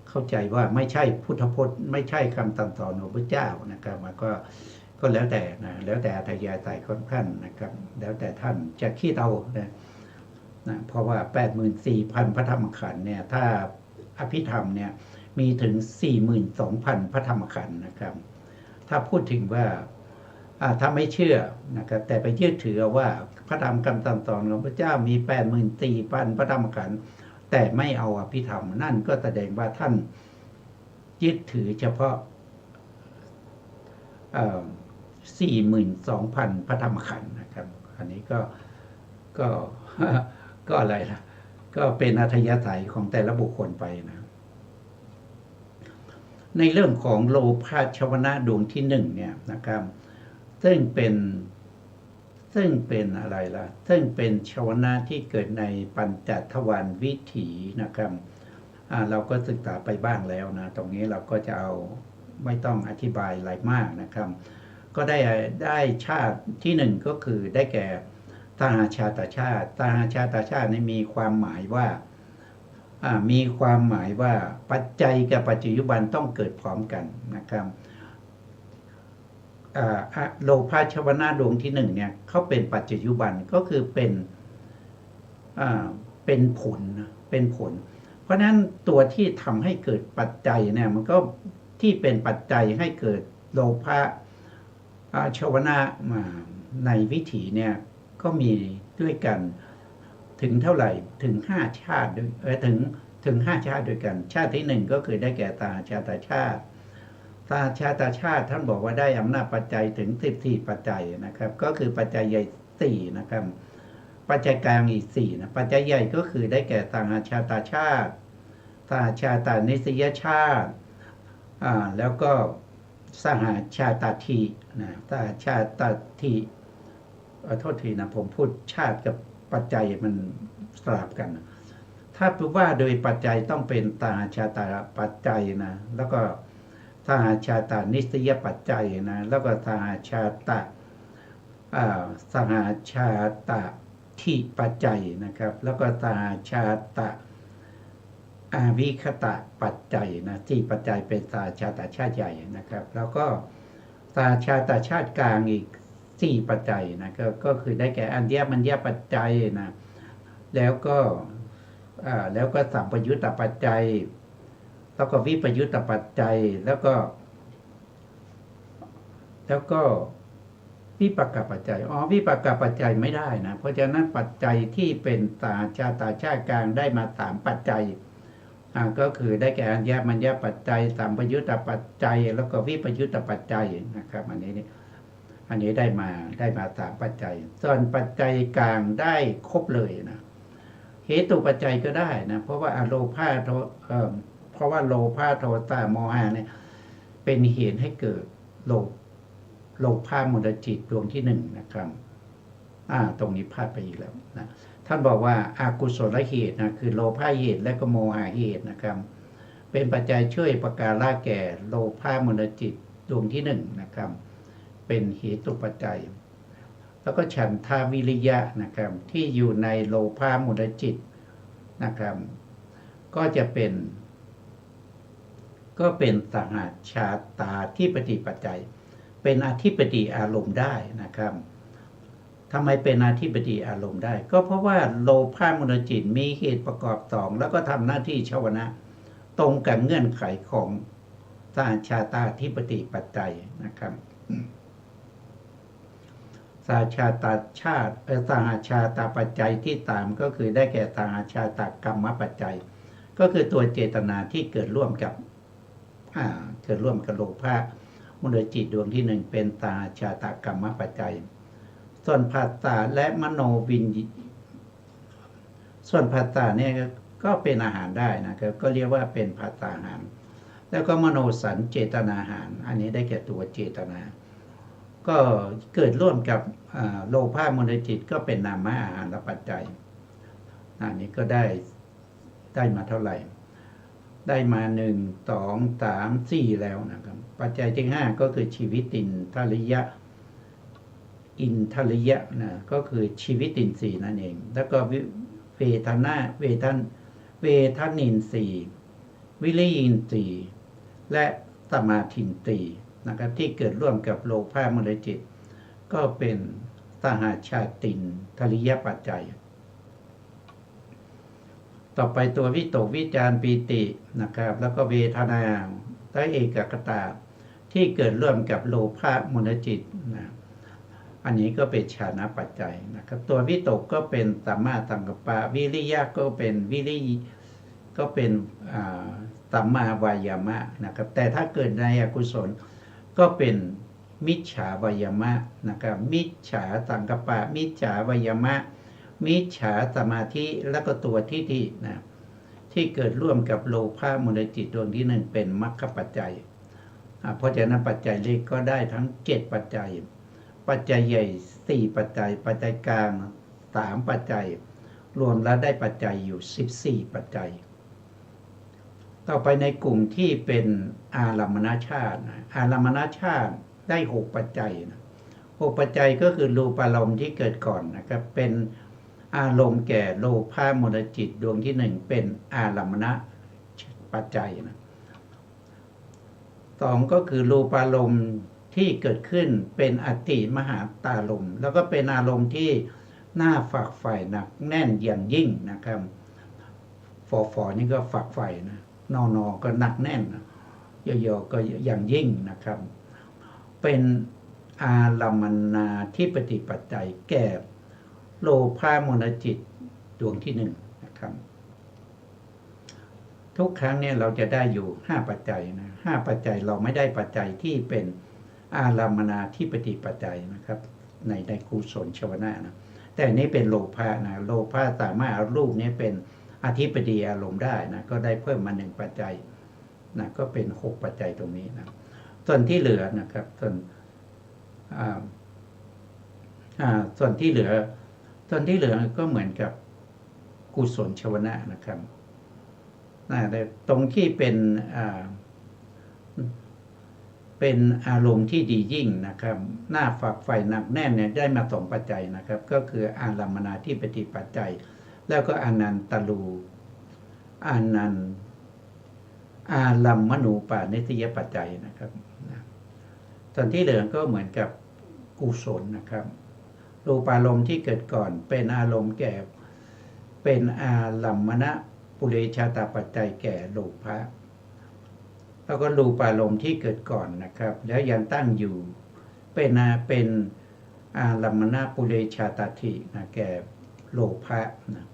เข้าใจว่าไม่ใช่พุทธพจน์ไม่ใช่คำสั่งสอนของพระเจ้านะครับมันก็แล้วแต่นะแล้วแต่อัธยาศัยของท่านนะครับแล้วแต่ท่านจะคิดเอานะเพราะว่า 84,000 พระธรรมขันธ์เนี่ยถ้าอภิธรรมเนี่ยมีถึง 42,000 พระธรรมขันธ์นะครับถ้าพูดถึงว่าถ้าไม่เชื่อนะครับแต่ไปยึดถือว่าพระธรรมคำสั่งสอนของพระเจ้ามี 84,000 พระธรรมขันธ์แต่ไม่เอาอภิธรรมนั่นก็แสดงว่าท่านยึดถือเฉพาะ42,000 พระธรรมขันธ์นะครับอันนี้ก็อะไรล่ะก็เป็นอัธยาศัยของแต่ละบุคคลไปนะในเรื่องของโลภะชวนะดวงที่1เนี่ยนะครับซึ่งเป็นอะไรล่ะซึ่งเป็นชวนะที่เกิดในปัญจทวารวิถีนะครับเราก็ศึกษาไปบ้างแล้วนะตรงนี้เราก็จะเอาไม่ต้องอธิบายอะไรมากนะครับก็ได้ชาติที่1ก็คือได้แก่สหชาตชาติสหชาตชาตินี้มีความหมายว่าปัจจัยกับปัจจุบันต้องเกิดพร้อมกันนะครับโลภะชวนะดวงที่1เนี่ยเขาเป็นปัจจุบันก็คือเป็นผลเพราะนั้นตัวที่ทำให้เกิดปัจจัยเนี่ยมันก็ที่เป็นปัจจัยให้เกิดโลภะชวนะในวิถีเนี่ยก็มีด้วยกันถึงเท่าไหร่ถึง5ชาติถึง5ชาติด้วยกันชาติที่1ก็คือได้แก่สหชาตชาติสหชาตชาติท่านบอกว่าได้อำนาจปัจจัยถึง14ปัจจัยนะครับก็คือปัจจัยใหญ่4นะครับปัจจัยกลางอีก4นะปัจจัยใหญ่ก็คือได้แก่สหชาตชาติสหชาตานิสยชาติแล้วก็สหชาตทีนะสหชาตทีโทษทีนะผมพูดชาติกับปัจจัยมันสลับกันถ้าพูดว่าโดยปัจจัยต้องเป็นสหชาตปัจจัยนะแล้วก็สหชาตานิสยปัจจัยนะแล้วก็สหชาตทิปัจจัยนะครับแล้วก็สหชาตอาวิคตะปัจจัยนะ4ปัจจัยเป็นสหชาตชาติใหญ่นะครับแล้วก็สหชาตชาติกลางอีก4ปัจจัยนะก็คือได้แก่อัญมัญญปัจจัยนะแล้วก็สัมปยุตตปัจจัยแล้วก็วิปยุตตปัจจัยแล้วก็วิปากปัจจัยวิปากปัจจัยไม่ได้นะเพราะฉะนั้นปัจจัยที่เป็นสหชาตชาติกลางได้มา3ปัจจัย ก็คือได้แก่อัญญมัญญปัจจัยสัมปยุตตปัจจัยแล้วก็วิปยุตตปัจจัยนะครับอันนี้ได้มา3ปัจจัยส่วนปัจจัยกลางได้ครบเลยนะเหตุปัจจัยก็ได้นะเพราะว่าโลภะเพราะว่าโลภะโทสะโมหะเนี่ยเป็นเหตุให้เกิดโลภะมูลจิตดวงที่1นะครับตรงนี้พลาดไปอีกแล้วนะท่านบอกว่าอากุศลเหตุนะคือโลภะเหตุและก็โมหะเหตุนะครับเป็นปัจจัยช่วยประการละแก่โลภะมูลจิตดวงที่1นะครับเป็นเหตุปัจจัยแล้วก็ฉันทาวิริยะนะครับที่อยู่ในโลภะมูลจิตนะครับก็เป็นสหชาตาธิปติปัจจัยเป็นอธิปติอารมณ์ได้นะครับทำไมเป็นอธิปติอารมณ์ได้ก็เพราะว่าโลภะมูลจิตมีเหตุประกอบ2แล้วก็ทำหน้าที่ชวนะตรงกับเงื่อนไขของสหชาตาธิปติปัจจัยนะครับสหชาตาปัจจัยที่ตามก็คือได้แก่สหชาตากรรมปัจจัยก็คือตัวเจตนาที่เกิดร่วมกับโลภะมูลจิตดวงที่1เป็นสหชาตากรรมปัจจัยส่วนผัสสะและมโนวิญญาณส่วนผัสสะเนี่ยก็เป็นอาหารได้นะครับก็เรียกว่าเป็นผัสสะอาหารแล้วก็มโนสัญเจตนาอาหารอันนี้ได้แก่ตัวเจตนาก็เกิดร่วมกับโลภะมูลจิตก็เป็นนามอาหารปัจจัยอันนี้ก็ได้มาเท่าไหร่ได้มา1 2 3 4แล้วนะครับปัจจัยที่5ก็คือชีวิตินทริยะนะก็คือชีวิตินทรีย์นั่นเองแล้วก็เวทนินทรีย์วิริยินทรีย์และสมาธินทรีย์นะครับที่เกิดร่วมกับโลภะมูลจิตก็เป็นสหชาตินทริยปัจจัยต่อไปตัววิตกวิจารปีตินะครับแล้วก็เวทนาและเอกคตาที่เกิดร่วมกับโลภะมูลจิตนะอันนี้ก็เป็นฌานปัจจัยนะครับตัววิตกก็เป็นสัมมาสังกัปปะวิริยะก็เป็นสัมมาวายามะนะครับแต่ถ้าเกิดในอกุศลก็เป็นมิจฉาวายามะนะครับมิจฉาสังกัปปะมิจฉาวายามะมิจฉาสมาธิแล้วก็ตัวทิฏฐินะที่เกิดร่วมกับโลภะมูลจิตดวงที่1เป็นมรรคปัจจัยเพราะฉะนั้นปัจจัยเล็กก็ได้ทั้ง7ปัจจัยปัจจัยใหญ่4ปัจจัยปัจจัยกลาง3ปัจจัยรวมแล้วได้ปัจจัยอยู่14ปัจจัยต่อไปในกลุ่มที่เป็นอารัมมณชาติอารัมมณชาติได้6ปัจจัยนะ6ปัจจัยก็คือรูปารมณ์ที่เกิดก่อนนะครับเป็นอารมณ์แก่โลภะมูลจิตดวงที่1เป็นอารัมมณปัจจัยนะ2ก็คือรูปารมณ์ที่เกิดขึ้นเป็นอติมหาตารมณ์แล้วก็เป็นอารมณ์ที่น่าฝักใฝ่หนักแน่นอย่างยิ่งนะครับฝอนี่ก็ฝักใฝ่นะนอก็หนักแน่นยอก็อย่างยิ่งนะครับเป็นอารัมมนาธิปติปัจจัยแก่โลภะมูลจิตดวงที่1นะครับทุกครั้งเนี่ยเราจะได้อยู่5ปัจจัยนะ5ปัจจัยเราไม่ได้ปัจจัยที่เป็นอารัมมนาธิปติปัจจัยนะครับในกุศลชวนะนะแต่นี้เป็นโลภะนะโลภะสามารถเอารูปนี้เป็นอธิปติอารมณ์ได้นะก็ได้เพิ่มมา1ปัจจัยนะก็เป็น6ปัจจัยตรงนี้นะส่วนที่เหลือนะครับส่วนที่เหลือก็เหมือนกับกุศลชวนะนะครับแต่ตรงที่เป็นอารมณ์ที่ดียิ่งนะครับน่าฝักใฝ่หนักแน่นเนี่ยได้มา2ปัจจัยนะครับก็คืออารัมมนาธิปติปัจจัยแล้วก็อารัมมณูปานิสยปัจจัยนะครับส่วนที่เหลือก็เหมือนกับกุศลนะครับรูปารมณ์ที่เกิดก่อนเป็นอารมณ์แก่เป็นอารัมมณปุเรชาตปัจจัยแก่โลภะแล้วก็รูปารมณ์ที่เกิดก่อนนะครับแล้วยังตั้งอยู่เป็นอารัมมณปุเรชาตทินะแก่โลภะนะ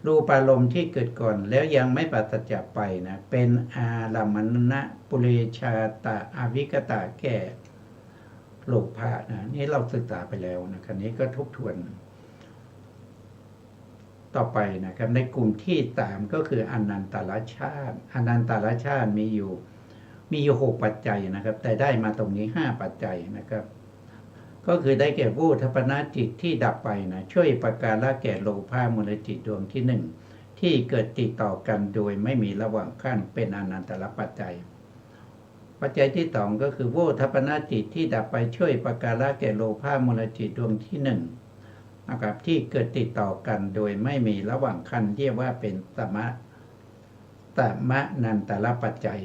รูปารมณ์ที่เกิดก่อนแล้วยังไม่ปราศจากไปนะเป็นอารามณะปุเรชาตะอวิกตะแก่โลภะนะนี่เราศึกษาไปแล้วนะครับนี้ก็ทบทวนต่อไปนะครับในกลุ่มที่3ก็คืออนันตรชาติอนันตรชาติมีอยู่6ปัจจัยนะครับแต่ได้มาตรงนี้5ปัจจัยนะครับก็คือได้แก่วูทัปนะจิตที่ดับไปนะช่วยประการละแก่โลภะมูลจิตดวงที่1ที่เกิดติดต่อกันโดยไม่มีระหว่างขั้นเป็นอนันตรปัจจัยปัจจัยที่2ก็คือวูทัปนะจิตที่ดับไปช่วยประการละแก่โลภะมูลจิตดวงที่1นะครับที่เกิดติดต่อกันโดยไม่มีระหว่างขั้นเรียกว่าเป็นสมนันตรปัจจัย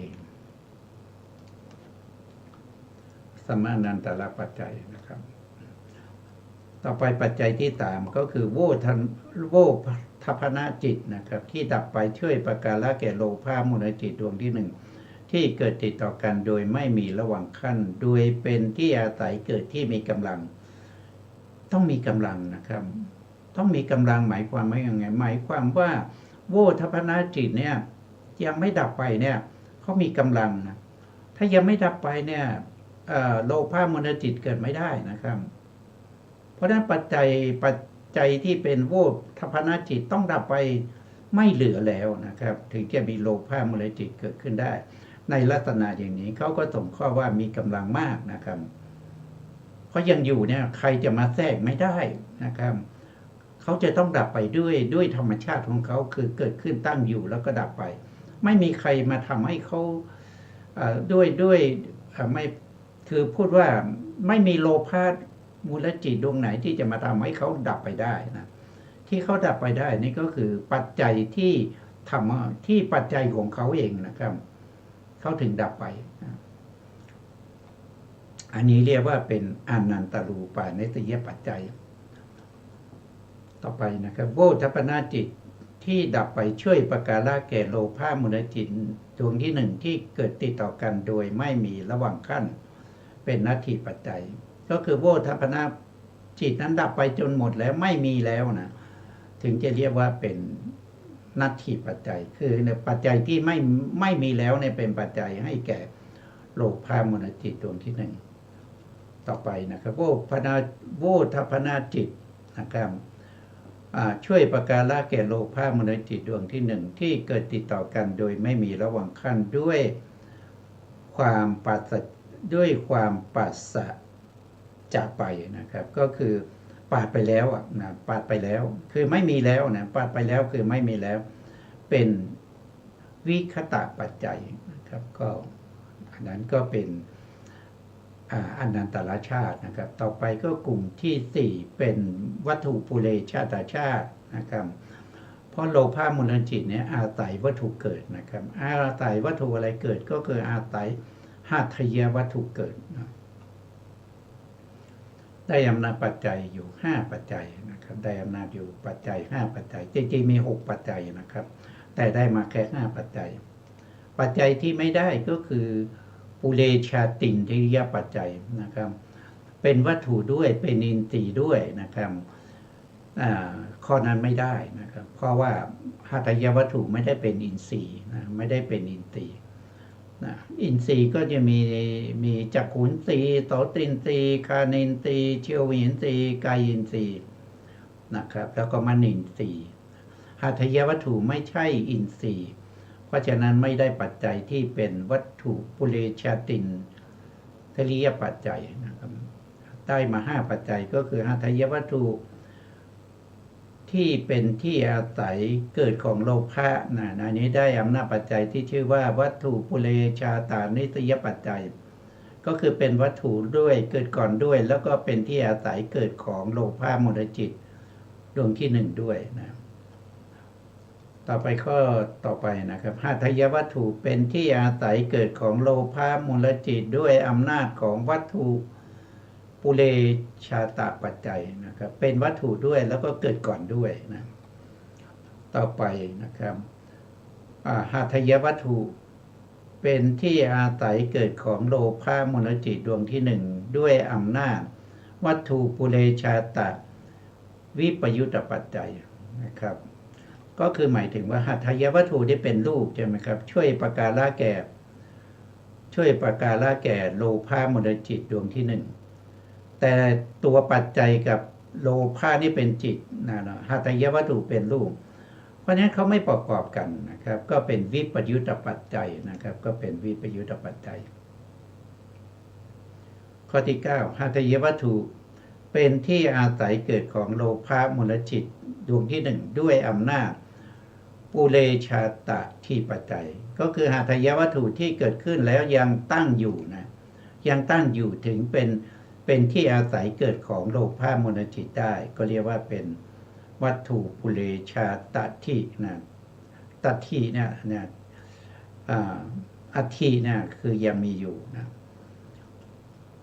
สมนันตรปัจจัยนะครับต่อไปปัจจัยที่3ก็คือโวทัพนะจิตนะครับที่ดับไปช่วยประการละแก่โลภะมูลจิตดวงที่1ที่เกิดติดต่อกันโดยไม่มีระหว่างขั้นโดยเป็นที่อาศัยเกิดที่มีกำลังต้องมีกำลังนะครับต้องมีกำลังหมายความว่าอย่างไงหมายความว่าโวทัพนะจิตเนี่ยยังไม่ดับไปเนี่ยเขามีกำลังนะถ้ายังไม่ดับไปเนี่ยโลภะมูลจิตเกิดไม่ได้นะครับเพราะฉะนั้นปัจจัยที่เป็นโวทัพนะจิตต้องดับไปไม่เหลือแล้วนะครับถึงจะมีโลภะมูลจิตเกิดขึ้นได้ในลักษณะอย่างนี้เขาก็ส่งข้อว่ามีกำลังมากนะครับเพราะยังอยู่เนี่ยใครจะมาแทรกไม่ได้นะครับเขาจะต้องดับไปด้วยธรรมชาติของเขาคือเกิดขึ้นตั้งอยู่แล้วก็ดับไปไม่มีใครมาทำให้เขาด้วยไม่คือพูดว่าไม่มีโลภะมูลจิตดวงไหนที่จะมาทำให้เขาดับไปได้นะที่เขาดับไปได้นี่ก็คือปัจจัยที่ทำที่ปัจจัยของเขาเองนะครับเขาถึงดับไปนะอันนี้เรียกว่าเป็นอนันตรูปานิสยปัจจัยต่อไปนะครับโวทัปนะจิตที่ดับไปช่วยประการละแก่โลภะมูลจิตดวงที่1ที่เกิดติดต่อกันโดยไม่มีระหว่างขั้นเป็นนัตถิปัจจัยก็คือโวทัปนะจิตนั้นดับไปจนหมดแล้วไม่มีแล้วนะถึงจะเรียกว่าเป็นนัตถิปัจจัยคือในปัจจัยที่ไม่มีแล้วเนี่ยเป็นปัจจัยให้แก่โลภะมูลจิตดวงที่1ต่อไปนะครับโวทัปนะจิตนะครับช่วยประการละแก่โลภะมูลจิตดวงที่1ที่เกิดติดต่อกันโดยไม่มีระหว่างขั้นด้วยความปัสจากไปนะครับก็คือปาดไปแล้วนะปาดไปแล้วคือไม่มีแล้วนะปาดไปแล้วคือไม่มีแล้วเป็นวิคตะปัจจัยนะครับก็อันนั้นก็เป็นอนันตรชาตินะครับต่อไปก็กลุ่มที่4เป็นวัตถุปุเรชาตชาตินะครับเพราะโลภะมูลจิตเนี่ยอาศัยวัตถุเกิดนะครับอาศัยวัตถุอะไรเกิดก็คืออาศัยหาทยวัตถุเกิดนะได้อำนาจปัจจัยอยู่5ปัจจัยนะครับได้อำนาจอยู่ปัจจัย5ปัจจัยจริงๆมี6ปัจจัยนะครับแต่ได้มาแค่5ปัจจัยปัจจัยที่ไม่ได้ก็คือปุเรชาตินทริยปัจจัยนะครับเป็นวัตถุด้วยเป็นอินทรีย์ด้วยนะครับข้อนั้นไม่ได้นะครับเพราะว่าหาทยวัตถุไม่ได้เป็นอินทรีย์นะไม่ได้เป็นอินทรีย์นะอินทรีย์ก็จะมีจักขุนทรีย์โสตินทรีย์คานินทรีย์เชวินทรีย์กายินทรีย์นะครับแล้วก็มนินทรีย์หาทยวัตถุไม่ใช่อินทรีย์เพราะฉะนั้นไม่ได้ปัจจัยที่เป็นวัตถุปุเรชาตินทริยปัจจัยนะครับได้มา5ปัจจัยก็คือหาทยวัตถุที่เป็นที่อาศัยเกิดของโลภะนะอันนี้ได้อำนาจปัจจัยที่ชื่อว่าวัตถุปุเรชาตานิสยปัจจัยก็คือเป็นวัตถุด้วยเกิดก่อนด้วยแล้วก็เป็นที่อาศัยเกิดของโลภะมูลจิตดวงที่1ด้วยนะต่อไปข้อต่อไปนะครับหาทยวัตถุเป็นที่อาศัยเกิดของโลภะมูลจิตด้วยอำนาจของวัตถุปุเรชาตปัจจัยนะครับเป็นวัตถุด้วยแล้วก็เกิดก่อนด้วยนะต่อไปนะครับหาทยวัตถุเป็นที่อาศัยเกิดของโลภะมูลจิตดวงที่1ด้วยอำนาจวัตถุปุเรชาตวิปยุตตปัจจัยนะครับ ก็คือหมายถึงว่าหัตถยวัตถุที่เป็นรูปใช่ไหมครับช่วยประการละแก่โลภะมูลจิตดวงที่หนึ่งแต่ตัวปัจจัยกับโลภะนี่เป็นจิตนะหัตถยวัตถุเป็นรูปเพราะฉะนั้นเขาไม่ประกอบกันนะครับก็เป็นวิปยุตตปัจจัยนะครับก็เป็นวิปยุตตปัจจัยข้อที่9หัตถยวัตถุเป็นที่อาศัยเกิดของโลภะมูลจิตดวงที่หนึ่งด้วยอำนาจปุเรชาตะที่ปัจจัยก็คือหัตถยวัตถุที่เกิดขึ้นแล้วยังตั้งอยู่นะยังตั้งอยู่ถึงเป็นที่อาศัยเกิดของโลภะมูลจิตได้ก็เรียกว่าเป็นวัตถุปุเรชาตะที่นะตัทธิเนี่ยอัตถิเนี่ยคือยังมีอยู่นะ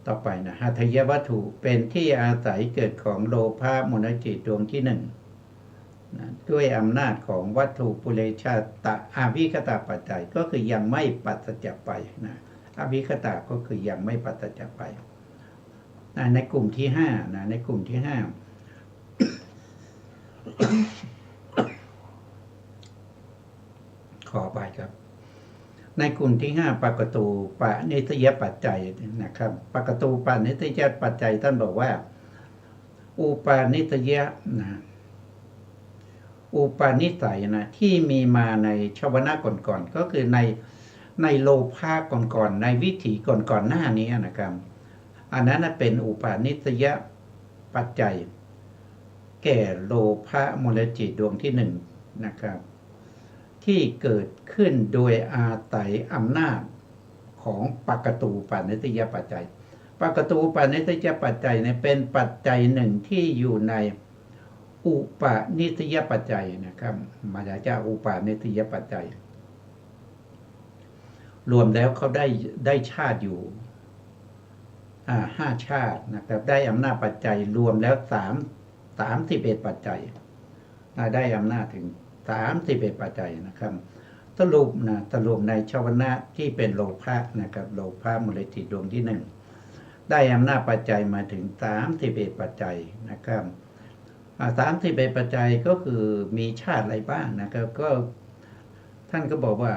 ต่อไปนะหัตถยวัตถุเป็นที่อาศัยเกิดของโลภะมูลจิตดวงที่หนึ่งนะด้วยอำนาจของวัตถุปุเรชาตะอวิคตาปัจจัยก็คือยังไม่ปัสจักไปนะอวิคตาก็คือยังไม่ปัสจักไปนะในกลุ่มที่5นะในกลุ่มที่5ขอไปครับในกลุ่มที่5ปกตูปะนิสยปัจจัยนะครับปกตูปะนิสยปัจจัยท่านบอกว่าอุปาณิสยนะอุปาณิสัยนะที่มีมาในชวนะก่อนๆก็คือในโลภะก่อนๆในวิถีก่อนๆหน้านี้นะครับอันนั้นเป็นอุปาณิสยปัจจัยแก่โลภะมูลจิตดวงที่หนึ่งนะครับที่เกิดขึ้นโดยอาศัยอำนาจของปกตูปาณิสยปัจจัยปกตูปาณิสยปัจจัยเนี่ยเป็นปัจจัยหนึ่งที่อยู่ในอุปนิสยปัจจัยนะครับมาจากอุปนิสยปัจจัยรวมแล้วเขาได้ชาติอยู่5 ชาตินะครับได้อำนาจปัจจัยรวมแล้ว31ปัจจัยได้อำนาจถึง31ปัจจัยนะครับสรุปในชวนะที่เป็นโลภะนะครับโลภะมูลจิตดวงที่1ได้อำนาจปัจจัยมาถึง31ปัจจัยนะครับ31ปัจจัยก็คือมีชาติอะไรบ้างนะครับก็ท่านก็บอกว่า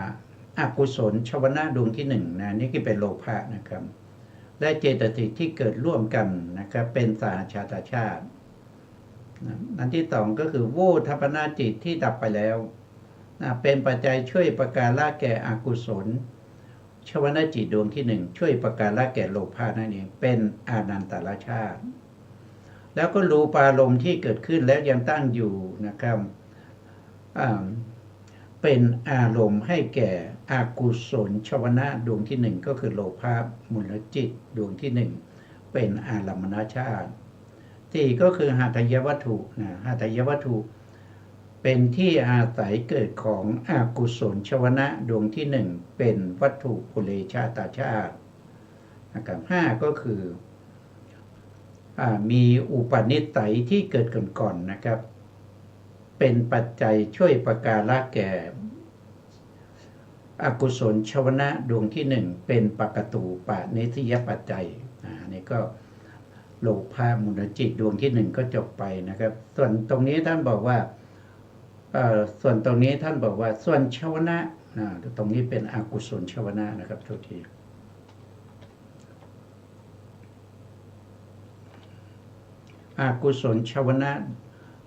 อกุศลชวนะดวงที่1นะนี่คือเป็นโลภะนะครับและเจตสิกที่เกิดร่วมกันนะครับเป็นสหชาตชาติอันที่2ก็คือโวทัปนาจิตที่ดับไปแล้วเป็นปัจจัยช่วยประการละแก่อกุศลชวนะจิตดวงที่1ช่วยประการละแก่โลภะนั่นเองเป็นอานันตรชาติแล้วก็รูปารมณ์ที่เกิดขึ้นแล้วยังตั้งอยู่นะครับเป็นอารมณ์ให้แก่อกุศลชวนะดวงที่1ก็คือโลภะมูลจิตดวงที่1เป็นอารมณชาติที่ก็คือหัตถยวัตถุหัตถยวัตถุเป็นที่อาศัยเกิดของอกุศลชวนะดวงที่1เป็นวัตถุปุเรชาตชาตินะครับ5ก็คือมีอุปนิสัยที่เกิดก่อนนะครับเป็นปัจจัยช่วยประการละแก่อกุศลชวนะดวงที่1เป็นปกตูปะนิสยปัจจัยนี่ก็โลภะมูลจิตดวงที่1ก็จบไปนะครับส่วนตรงนี้ท่านบอกว่าส่วนชวนะตรงนี้เป็นอกุศลชวนะนะครับทุกทีอกุศลชวนะ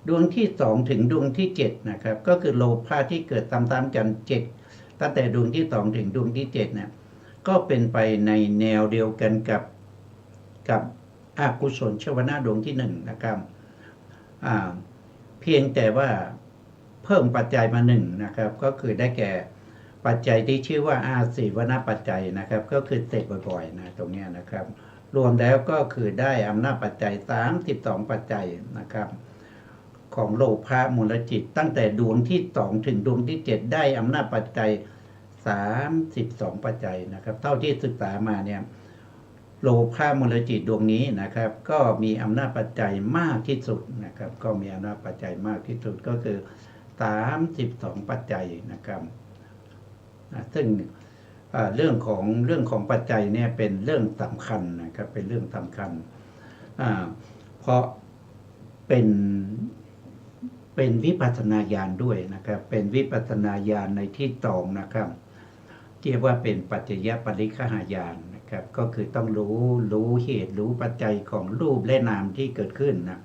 ดวงที่2ถึงดวงที่7นะครับก็คือโลภะที่เกิดตามๆกัน7ตั้งแต่ดวงที่2ถึงดวงที่7เนี่ยก็เป็นไปในแนวเดียวกันกับอกุศลชวนะดวงที่1นะครับเพียงแต่ว่าเพิ่มปัจจัยมา1นะครับก็คือได้แก่ปัจจัยที่ชื่อว่าอาศีวณปัจจัยนะครับก็คือเสร็จบ่อยๆนะตรงนี้นะครับรวมแล้วก็คือได้อำนาจปัจจัย32ปัจจัยนะครับของโลภะมูลจิตตั้งแต่ดวงที่2ถึงดวงที่7ได้อำนาจปัจจัย32ปัจจัยนะครับเท่าที่ศึกษามาเนี่ยโลภะมูลจิตดวงนี้นะครับก็มีอำนาจปัจจัยมากที่สุดนะครับก็มีอำนาจปัจจัยมากที่สุดก็คือ32ปัจจัยนะครับซึ่งเรื่องของปัจจัยเนี่ยเป็นเรื่องสำคัญนะครับเป็นเรื่องสำคัญเพราะเป็น เป็นวิปัสสนาญาณด้วยนะครับ เป็นวิปัสสนาญาณในที่ตองนะครับเรียกว่าเป็นปัจจยปริคหายานนะครับ ก็คือต้องรู้เหตุรู้ปัจจัยของรูปและนามที่เกิดขึ้นนะ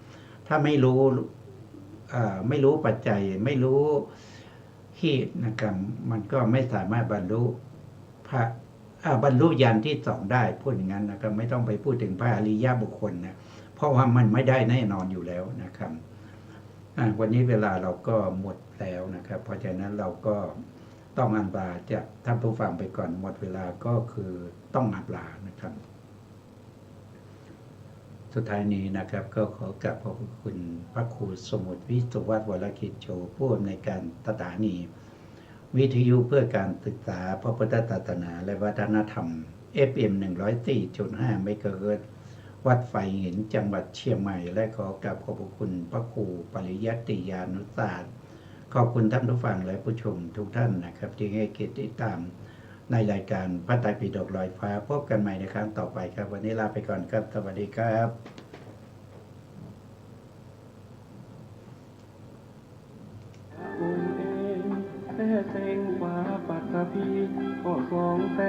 ถ้าไม่รู้ปัจจัยไม่รู้เหตุนะครับมันก็ไม่สามารถบรรลุญาณที่สองได้พูดอย่างนั้นนะครับไม่ต้องไปพูดถึงพระอริยบุคคลนะเพราะว่ามันไม่ได้แน่นอนอยู่แล้วนะครับวันนี้เวลาเราก็หมดแล้วนะครับเพราะฉะนั้นเราก็ต้องอำลาจากท่านผู้ฟังไปก่อนหมดเวลาก็คือต้องอำลานะครับสุดท้ายนี้นะครับก็ขอกราบขอบคุณพระครูสมุทรวิสุวัฒน์วรกิจโชผู้อำนวยการสถานีวิทยุเพื่อการศึกษาพระพุทธศาสนาและวัฒนธรรม FM 104.5 เมกะเฮิรตซ์วัดไฟหินจังหวัดเชียงใหม่และขอกราบขอบคุณพระครูปริยัติยานุศาสตร์ขอบคุณท่านผู้ฟังและผู้ชมทุกท่านนะครับที่ให้เกียรติติดตามในรายการพระไตรปิฎกลอยฟ้าพบกันใหม่ในครั้งต่อไปครับวันนี้ลาไปก่อนครับสวัสดีครับองค์เองแต่เซ็งฟ้าปัตตภีก็200,000